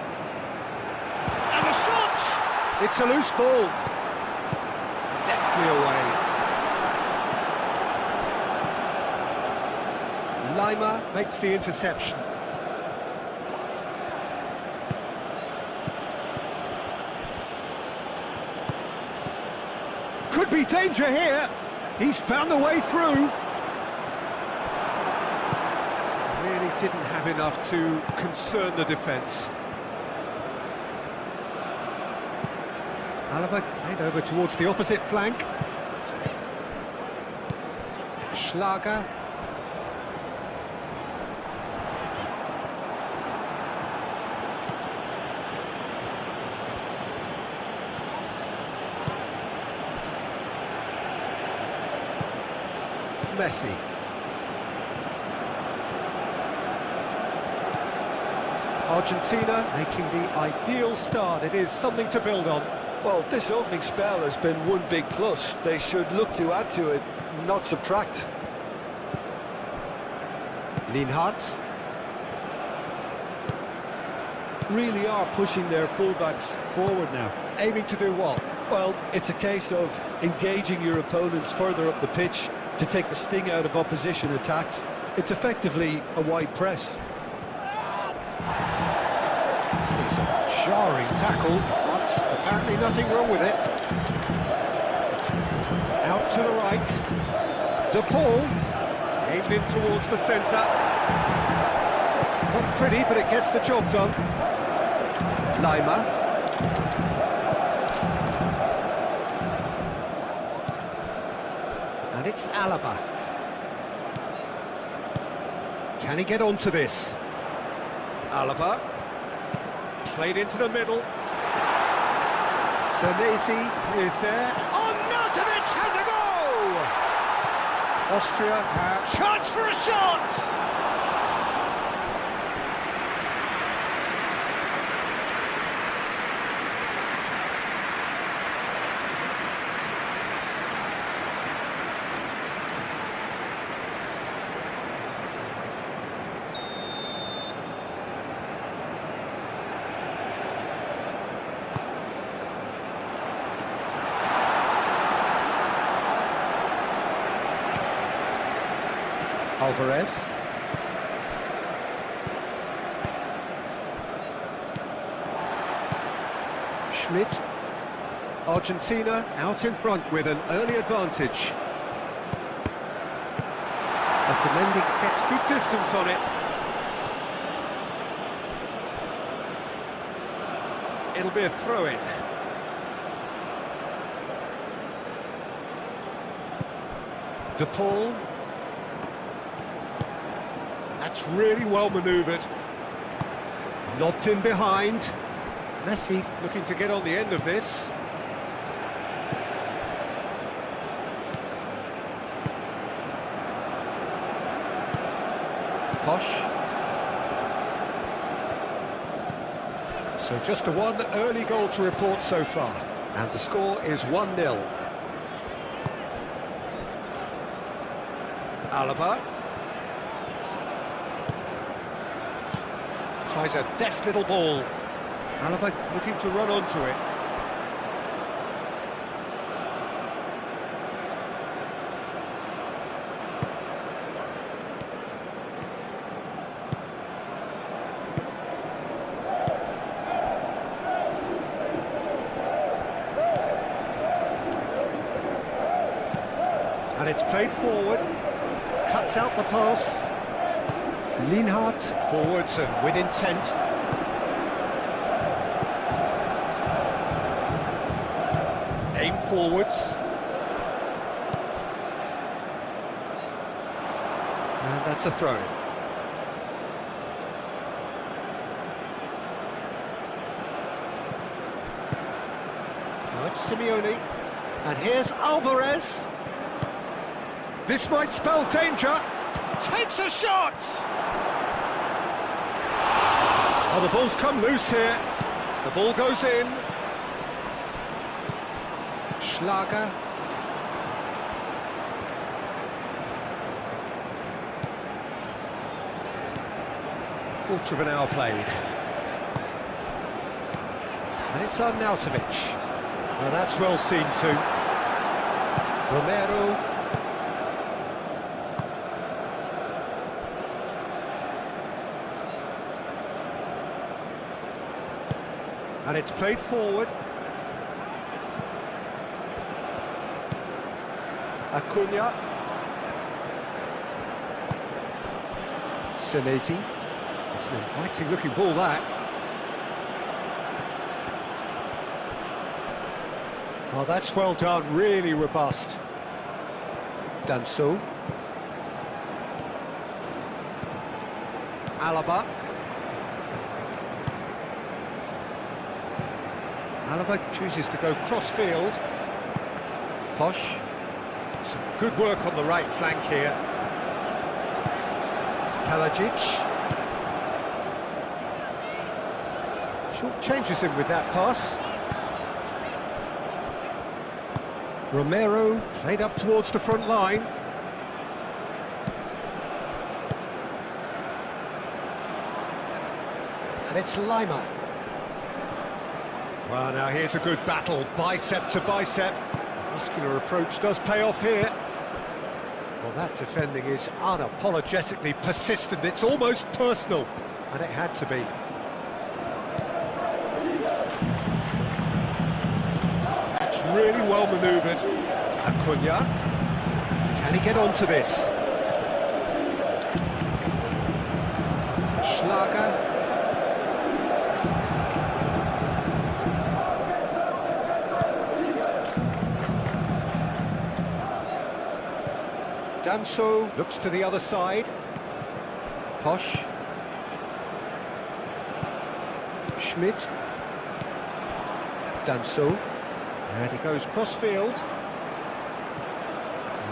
And the shot! It's a loose ball. Deftly away. Lima makes the interception. Could be danger here. He's found a way through. Really didn't have enough to concern the defence. Alaba played over towards the opposite flank. Schlager. Messi. Argentina making the ideal start. It is something to build on. Well, this opening spell has been one big plus. They should look to add to it, not subtract. Lienhardt. Really are pushing their fullbacks forward now. Aiming to do what? Well, it's a case of engaging your opponents further up the pitch to take the sting out of opposition attacks. It's effectively a wide press. It's a jarring tackle, but apparently nothing wrong with it. Out to the right. De Paul. Aimed in towards the centre. Not pretty, but it gets the job done. Lima. And it's Alaba. Can he get onto this? Alaba. Played into the middle. Senesi is there. Arnautovic has a goal! Austria have chance for a shot! Alvarez. Schmidt. Argentina out in front with an early advantage. Otamendi gets good distance on it. It'll be a throw-in. De Paul. That's really well manoeuvred. Lobbed in behind. Messi looking to get on the end of this. Posh. So just the one early goal to report so far. And the score is 1-0. Alaba. Tries a deft little ball. Alaba looking to run onto it. And it's played forward. Cuts out the pass. Lienhardt forwards and with intent. Aim forwards. And that's a throw. Now it's Simeone. And here's Alvarez. This might spell danger. Takes a shot! Oh, the ball's come loose here. The ball goes in. Schlager. Quarter of an hour played. And it's Arnautovic. Well, that's well seen too. Romero. And it's played forward. Acuna. Senesi. It's an inviting looking ball, that. Oh, that's well done, really robust. Danso. Alaba. Alaba chooses to go cross-field. Posh. Some good work on the right flank here. Kalajic. Short changes him with that pass. Romero played up towards the front line. And it's Lima. Well, now here's a good battle, bicep to bicep. Muscular approach does pay off here. Well, that defending is unapologetically persistent. It's almost personal, and it had to be. That's really well manoeuvred. Acuna. Can he get onto this? Schlager. Danso looks to the other side. Posh. Schmidt. Danso. And he goes cross-field.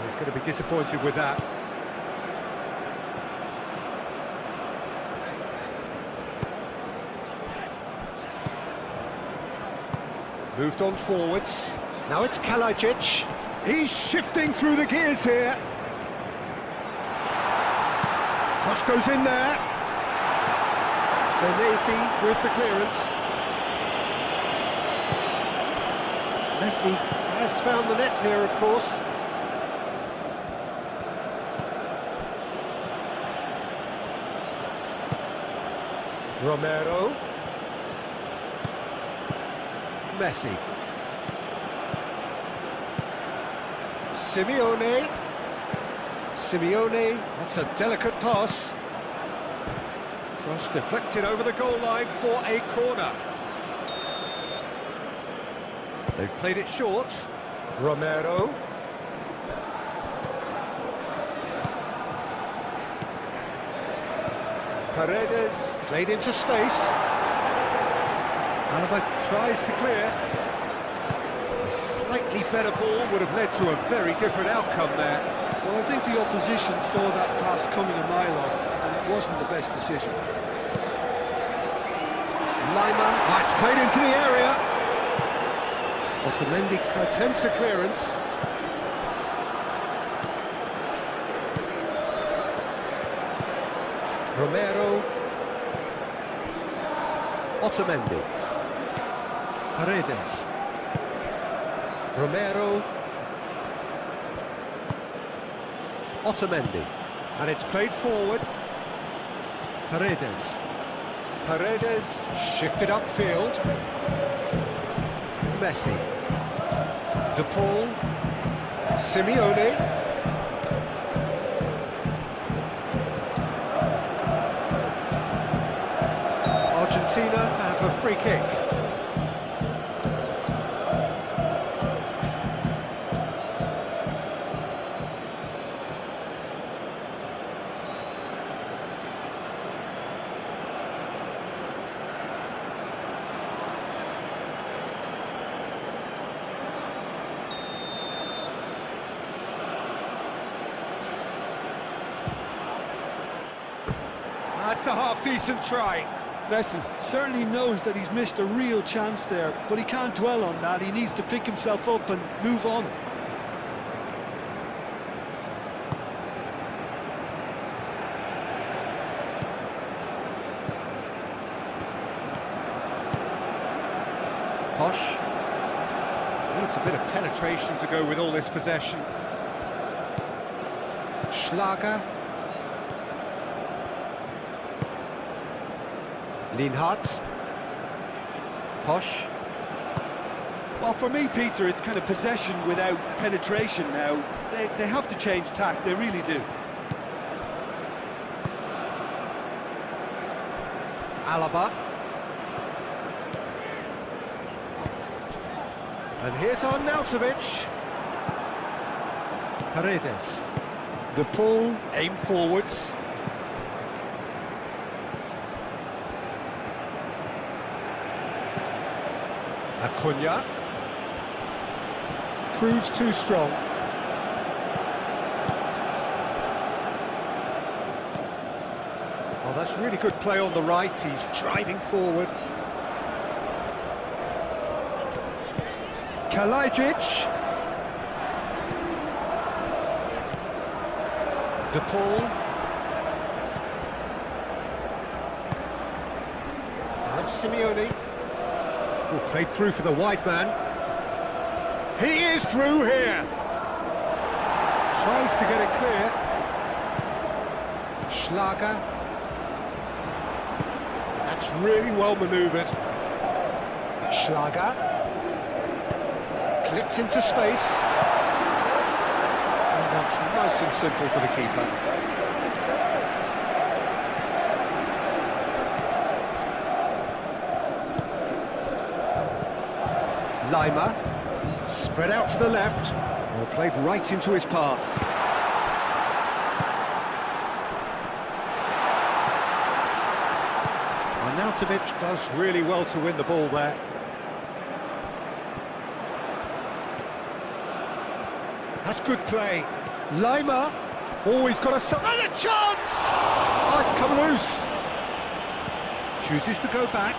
He's going to be disappointed with that. Moved on forwards. Now it's Kalajic. He's shifting through the gears here. Cross goes in there. Senesi with the clearance. Messi has found the net here, of course. Romero. Messi. Simeone. Simeone, that's a delicate pass. Cross deflected over the goal line for a corner. They've played it short. Romero. Paredes, played into space. Alaba tries to clear. A slightly better ball would have led to a very different outcome there. Well, I think the opposition saw that pass coming a mile off, and it wasn't the best decision. Lima, it's played into the area. Otamendi attempts a clearance. Romero. Otamendi. Paredes. Romero. Otamendi. And it's played forward. Paredes. Paredes shifted upfield. Messi. De Paul. Simeone. Argentina have a free kick. That's a half-decent try. Messi certainly knows that he's missed a real chance there, but he can't dwell on that. He needs to pick himself up and move on. Posh. Needs a bit of penetration to go with all this possession. Schlager. Lienhardt. Posh. Well, for me, Peter, it's kind of possession without penetration now. They have to change tack, they really do. Alaba. And here's Arnautovic. Paredes. De Paul, aim forwards. Acuna. Proves too strong. Oh, that's really good play on the right. He's driving forward. Kalajic. De Paul. And Simeone. Will play through for the wide man. He is through here. Tries to get it clear. Schlager. That's really well manoeuvred. Schlager. Clipped into space. And that's nice and simple for the keeper. Lima, spread out to the left, or played right into his path. Arnautovic does really well to win the ball there. That's good play. Lima, always got and a chance! Oh, it's come loose. Chooses to go back.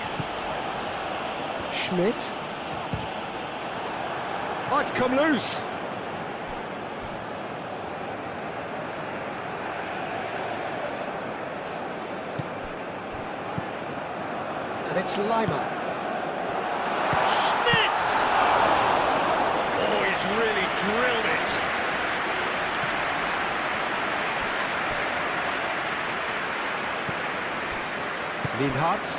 Schmidt. Oh, it's come loose. And it's Lima. Schmidt! Oh, he's really drilled it. Lienhardt.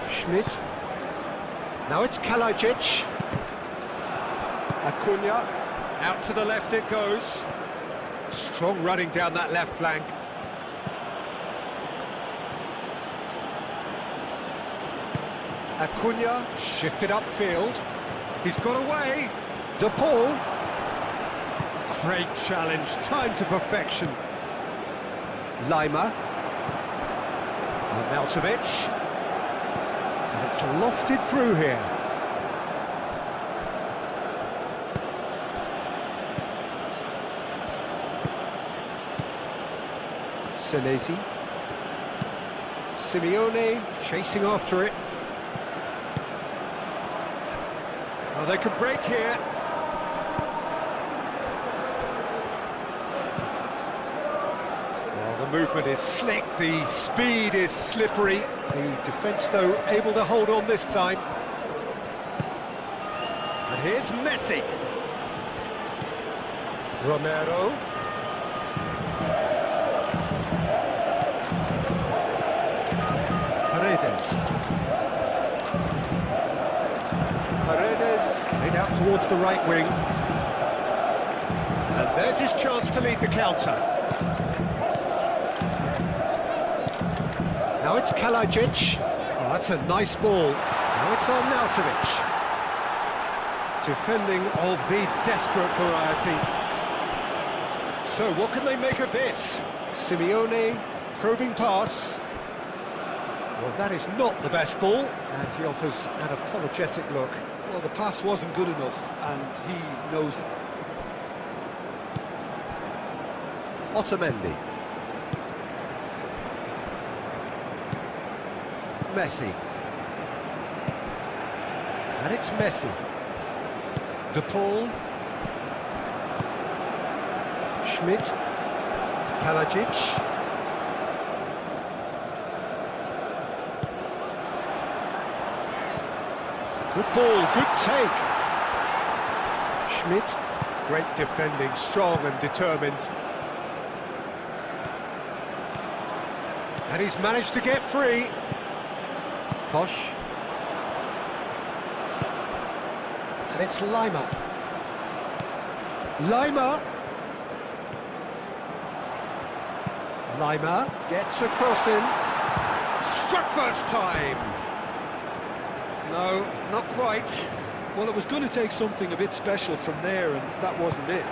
Schmidt. Now it's Kalajic. Acuna. Out to the left it goes. Strong running down that left flank. Acuna shifted upfield. He's got away. De Paul. Great challenge, time to perfection. Lima. Arnautovic. And it's lofted through here. Senesi. Simeone chasing after it. Oh, they could break here. Well, the movement is slick, the speed is slippery. The defence, though, able to hold on this time. And here's Messi. Romero. Paredes played out towards the right wing. And there's his chance to lead the counter. Now it's Kalajic. Oh, that's a nice ball. Now it's Arnautovic. Defending of the desperate variety. So what can they make of this? Simeone, probing pass. Well, that is not the best ball, and he offers an apologetic look. Well, the pass wasn't good enough, and he knows it. Otamendi. Messi. And it's Messi. De Paul. Schmidt. Kalajic. Good ball, good take. Schmidt, great defending, strong and determined. And he's managed to get free. Kosh. And it's Lima. Lima gets a cross in. Struck first time. No, not quite. Well, it was going to take something a bit special from there, and that wasn't it.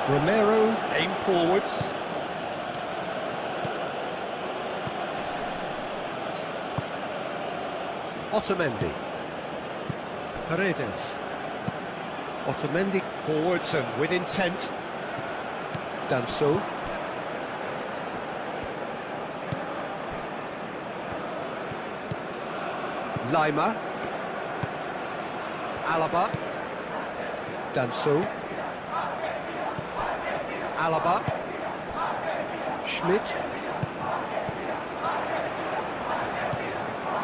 Romero aim forwards. Otamendi. Paredes. Otamendi forwards and with intent. Danso. Lima. Alaba. Danso. Alaba. Schmidt.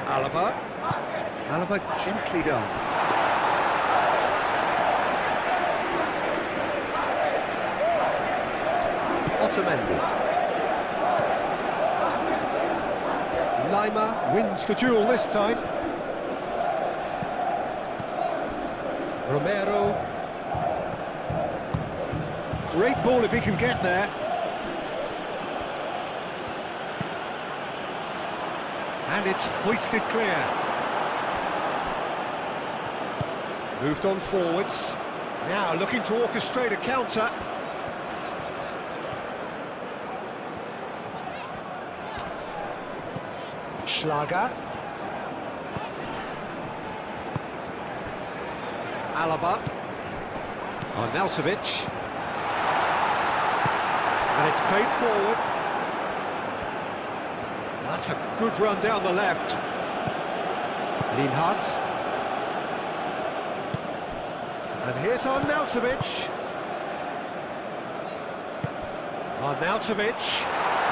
Alaba gently done. Otamendi. Lima wins the duel this time. Romero. Great ball if he can get there. And it's hoisted clear. Moved on forwards. Now looking to orchestrate a counter. Schlager. Alaba. Arnautovic. And it's played forward. That's a good run down the left. Lienhardt. And here's Arnautovic.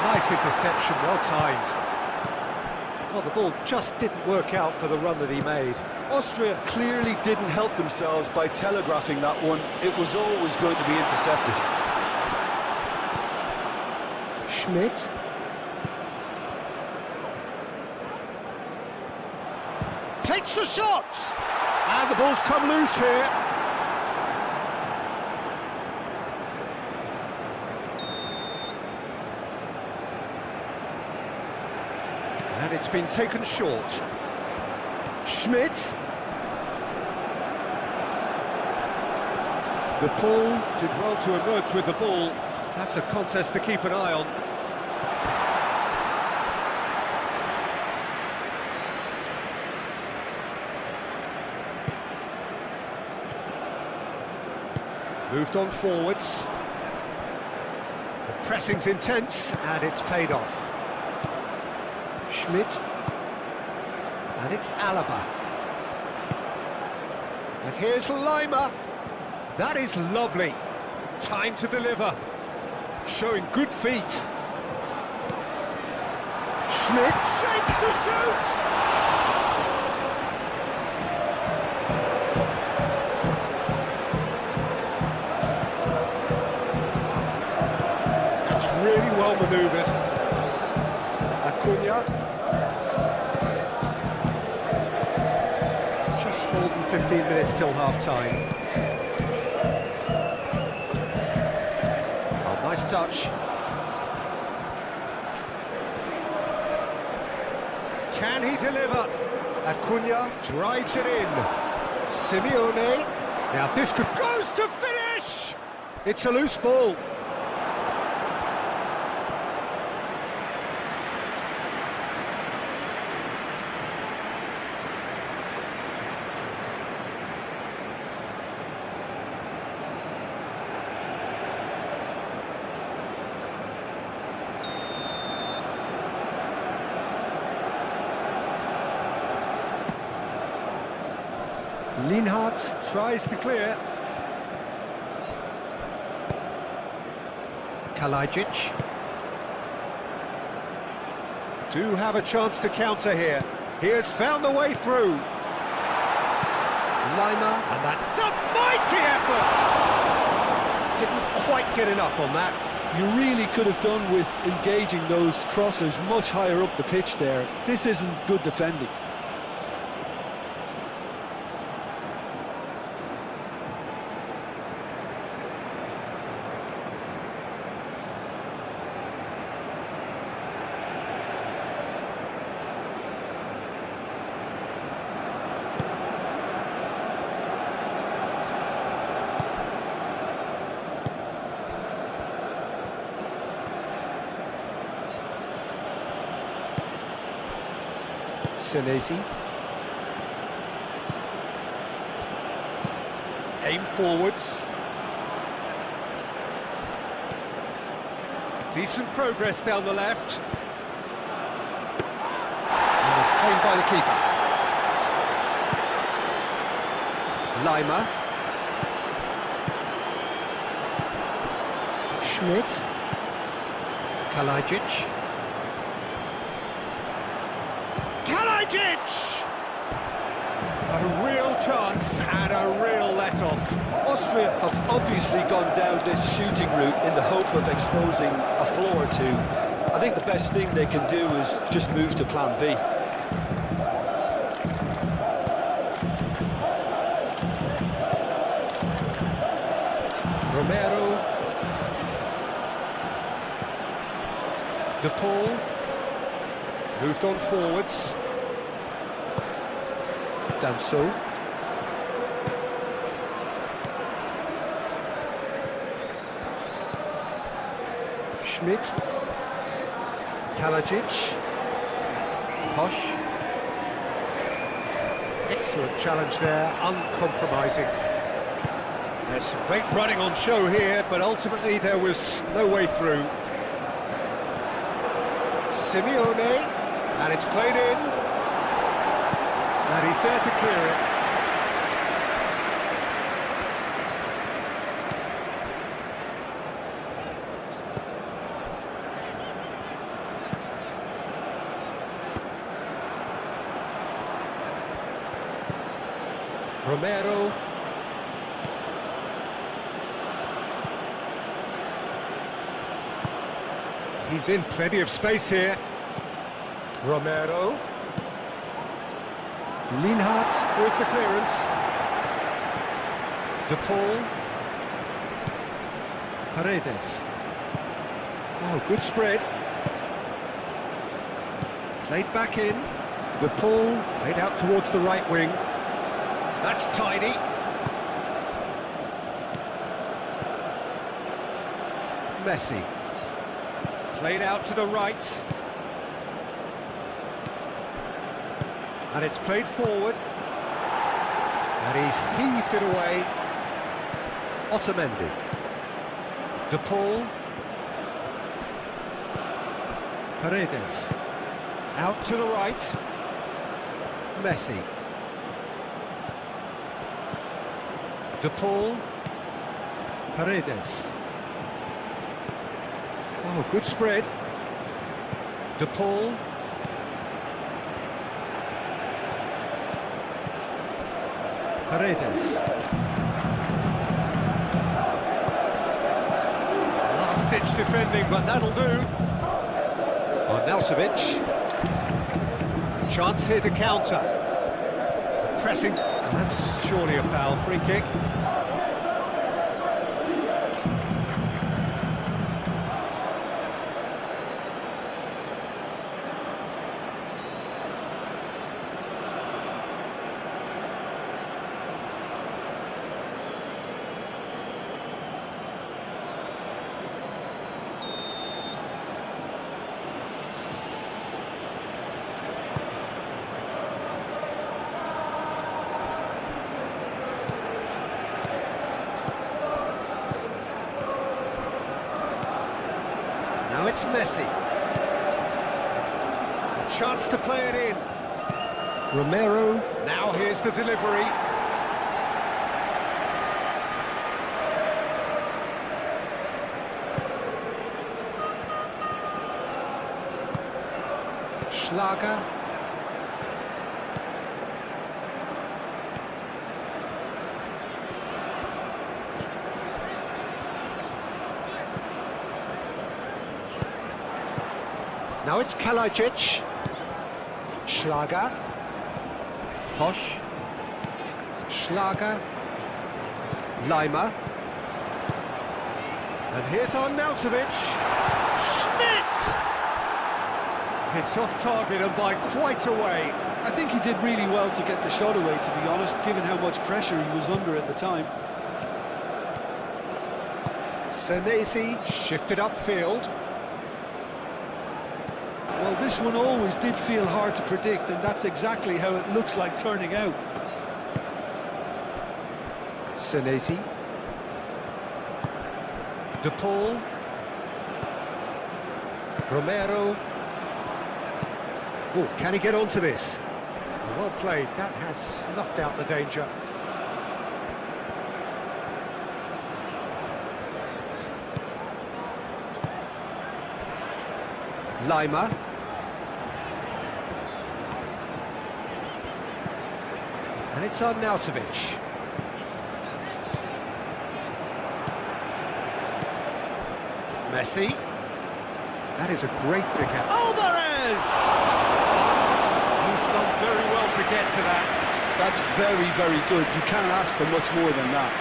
Nice interception, well timed. Well, the ball just didn't work out for the run that he made. Austria clearly didn't help themselves by telegraphing that one. It was always going to be intercepted. Schmidt. Takes the shot! And the ball's come loose here. And it's been taken short. Schmidt. The Paul did well to emerge with the ball. That's a contest to keep an eye on. Moved on forwards. The pressing's intense, and it's paid off. Schmidt. And it's Alaba. And here's Lima. That is lovely. Time to deliver. Showing good feet. Schmidt shapes to shoot! That's really well manoeuvred. Acuna. Just more than 15 minutes till half-time. Oh, nice touch. Can he deliver? Acuna drives it in. Simeone. Now this could... goes to finish! It's a loose ball. Linhart tries to clear. Kalajic. Do have a chance to counter here. He has found the way through. Lima, and that's a mighty effort! Didn't quite get enough on that. You really could have done with engaging those crossers much higher up the pitch there. This isn't good defending. Senesi. Aim forwards. Decent progress down the left. And it's claimed by the keeper. Lima. Schmidt. Kalajic. A real chance and a real let-off. Austria have obviously gone down this shooting route in the hope of exposing a flaw or two. I think the best thing they can do is just move to plan B. Romero. De Paul. Moved on forwards. Danso. Schmidt. Kalajic. Posh. Excellent challenge there, uncompromising. There's some great running on show here, but ultimately there was no way through. Simeone, and it's played in. And he's there to clear it. Romero. He's in plenty of space here. Romero. Linhart with the clearance. De Paul. Paredes. Oh, good spread. Played back in. De Paul played out towards the right wing. That's tidy. Messi. Played out to the right. And it's played forward. And he's heaved it away. Otamendi. De Paul. Paredes. Out to the right. Messi. De Paul. Paredes. Oh, good spread. De Paul. Paredes. Last-ditch defending, but that'll do. Arnautovic. Chance here to counter. Pressing. That's surely a foul. Free kick. Now it's Messi. A chance to play it in. Romero. Now here's the delivery. Schlager. Now it's Kalajic. Schlager. Hosch. Schlager. Leimer. And here's Arnautovic. Schmidt! Hits off target and by quite a way. I think he did really well to get the shot away, to be honest, given how much pressure he was under at the time. Senesi shifted upfield. Well, this one always did feel hard to predict, and that's exactly how it looks like turning out. Senesi. De Paul. Romero. Oh, can he get onto this? Well played. That has snuffed out the danger. Leimer. And it's Arnautovic. Messi. That is a great pick out. Alvarez! He's done very well to get to that. That's very, very good. You can't ask for much more than that.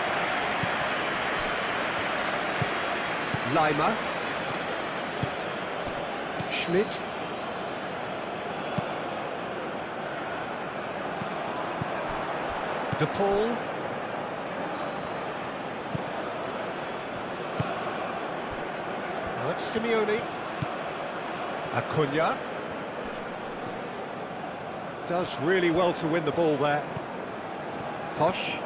Leimer. Schmidt. De Paul. Now it's Simeone. Acuna. Does really well to win the ball there. Posh.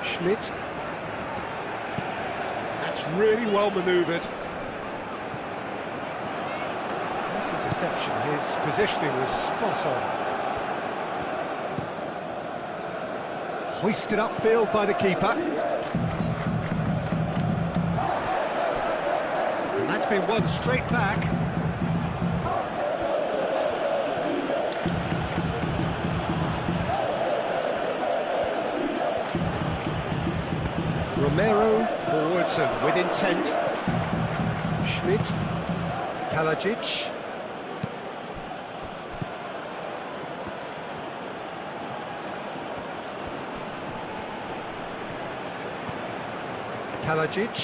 Schmidt. That's really well manoeuvred. This interception, his positioning was spot on. Hoisted upfield by the keeper. And that's been won straight back. Romero forwards and with intent. Schmidt, Kalajic. Kalajic,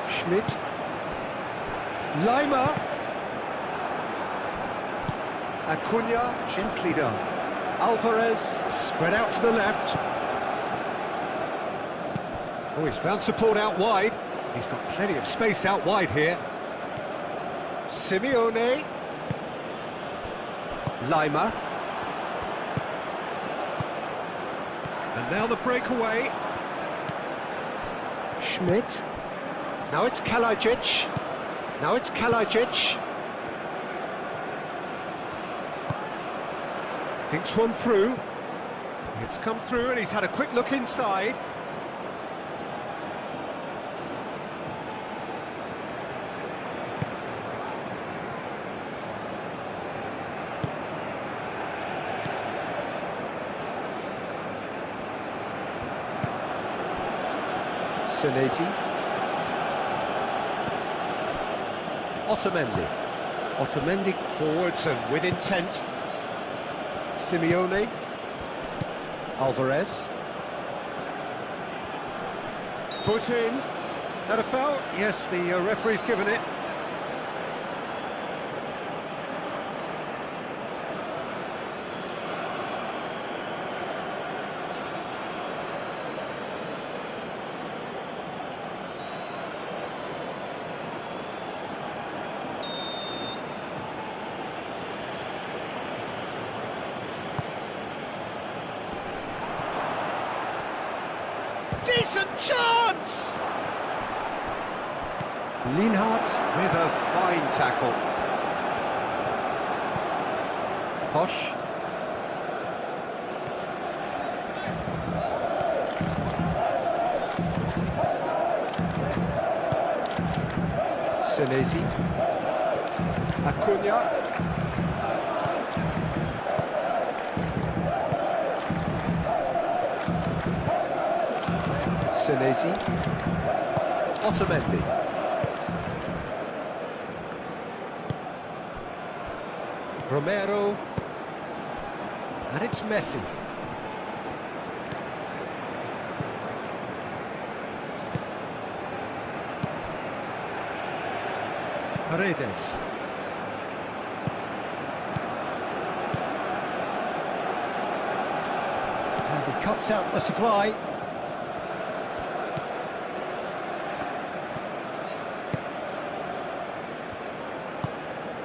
Schmidt, Lima, Acuna, gently done. Alvarez, spread out to the left. Oh, he's found support out wide. He's got plenty of space out wide here. Simeone, Lima. And now the breakaway. Schmidt. Now it's Kalajic. Now it's Kalajic. Thinks one through. It's come through and he's had a quick look inside. Senesi. Otamendi. Otamendi forwards and with intent. Simeone. Alvarez. Put in. That a foul? Yes, the referee's given it. Decent chance! Lienhardt with a fine tackle. Posh. Senesi. Acuna. Senesi, Otamendi. Romero. And it's Messi. Paredes. And he cuts out the supply.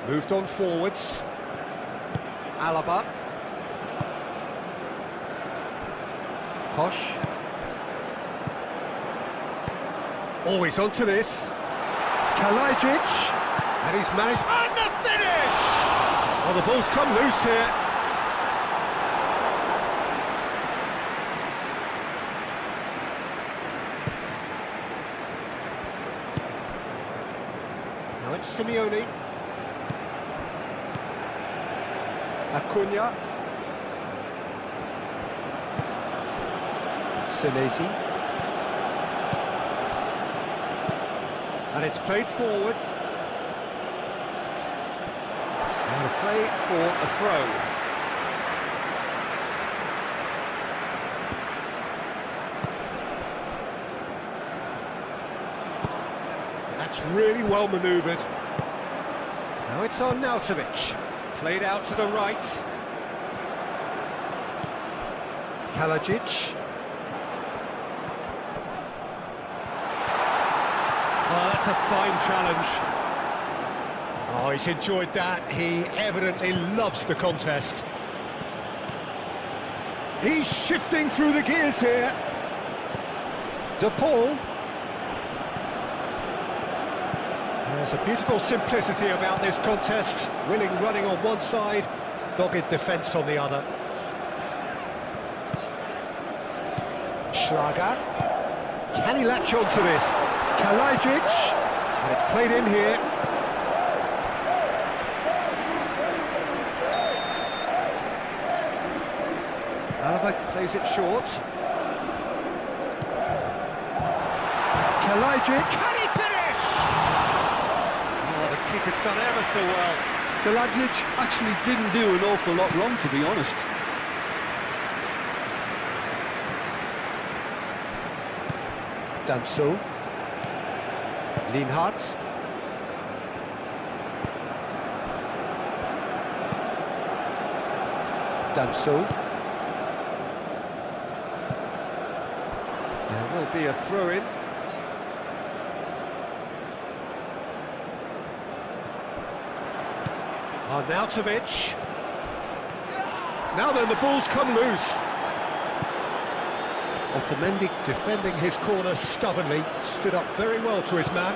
Moved on forwards. Alaba. Posh. Always onto this. Kalajic. And he's managed... And the finish! Well, the ball's come loose here. Now it's Simeone. Acuna. Senesi. And it's played forward. And a play for a throw. That's really well manoeuvred. Now it's on Nautovic. Played out to the right. Kalajic. Oh, that's a fine challenge. Oh, he's enjoyed that. He evidently loves the contest. He's shifting through the gears here. De Paul. There's a beautiful simplicity about this contest. Willing running on one side, dogged defence on the other. Schlager. Can he latch on to this? Kalajic. And it's played in here. Alaba plays it short. Kalajic, can he finish? Oh, the keeper's done ever so well. Kalajic actually didn't do an awful lot wrong, to be honest. Danso. Lienhardt. Danso. There will be a throw-in. Arnautovic. Now then, the ball's come loose. Otamendi defending his corner stubbornly, stood up very well to his man.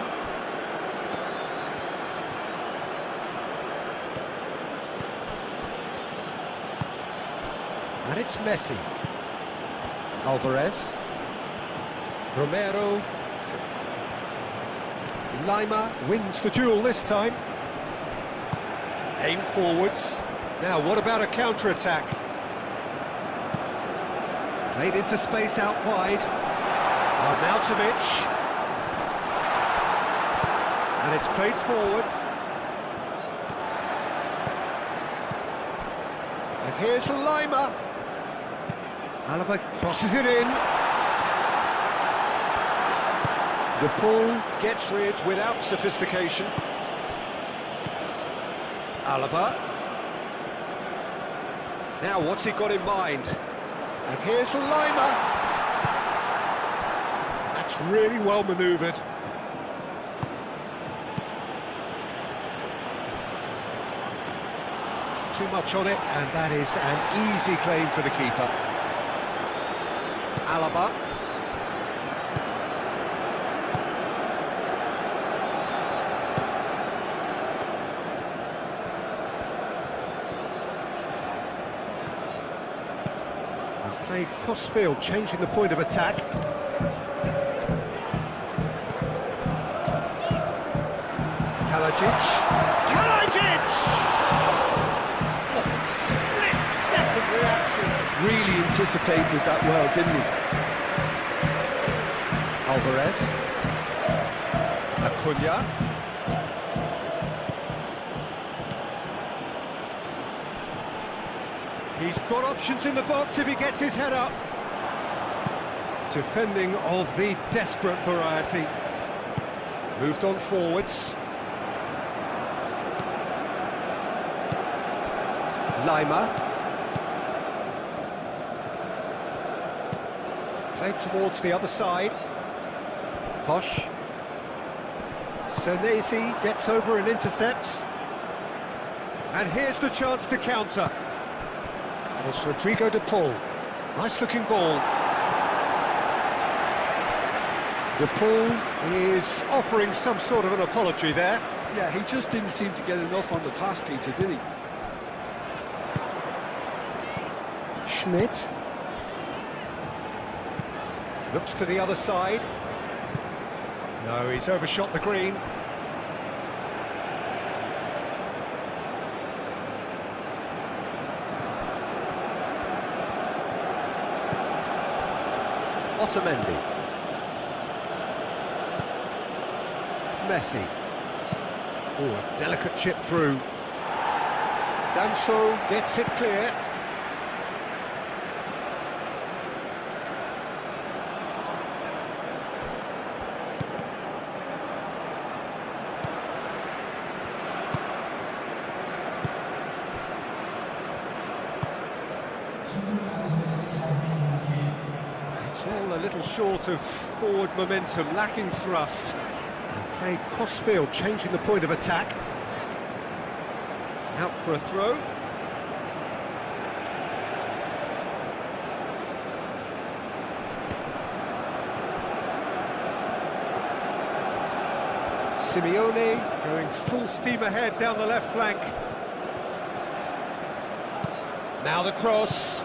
And it's Messi. Alvarez. Romero. Lima wins the duel this time. Aim forwards. Now, what about a counter-attack? Played into space out wide. Arnautovic. And it's played forward. And here's Lima. Alaba crosses it in. The ball gets rid without sophistication. Alaba. Now, what's he got in mind? And here's Lima. That's really well manoeuvred. Too much on it, and that is an easy claim for the keeper. Alaba. Played cross-field, changing the point of attack. Kalajic. Kalajic! Oh, split-second reaction. Really anticipated that well, didn't he? Alvarez. Acuna. He's got options in the box if he gets his head up. Defending of the desperate variety. Moved on forwards. Lima. Played towards the other side. Posh. Senesi gets over and intercepts. And here's the chance to counter. It's Rodrigo de Paul. Nice looking ball. De Paul is offering some sort of an apology there. Yeah, he just didn't seem to get enough on the pass, Peter, did he? Schmidt. Looks to the other side. No, he's overshot the green. Otamendi. Messi. Oh, a delicate chip through. Danso gets it clear. It's all a little short of forward momentum, lacking thrust. Played cross-field, changing the point of attack. Out for a throw. Simeone going full steam ahead down the left flank. Now the cross.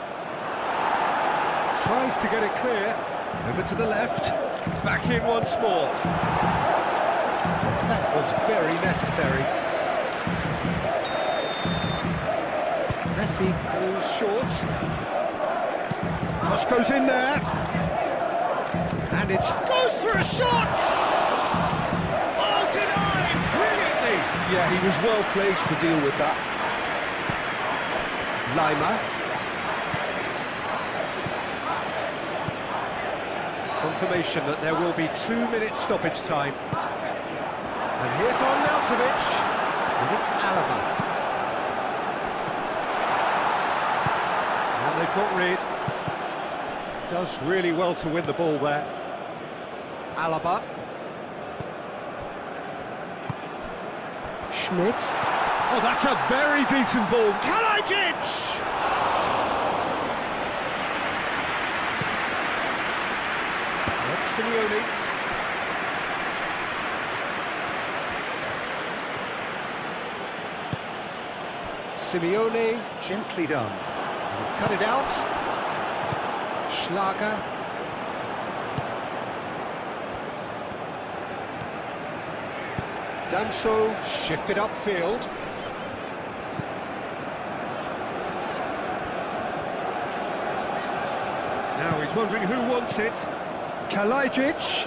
Tries to get it clear. Over to the left. Back in once more. That was very necessary. Messi goes short. Cross goes in there. And it goes for a shot! Oh, denied! Brilliantly! Yeah, he was well placed to deal with that. Lima. Confirmation that there will be 2 minutes stoppage time. And here's Arnautovic. And it's Alaba. And they've got rid. Does really well to win the ball there. Alaba. Schmidt. Oh, that's a very decent ball. Kalajic! That's Simeone. Simeone, gently done. He's cut it out. Schlager. Danso shifted upfield. Now he's wondering who wants it. Kalajic.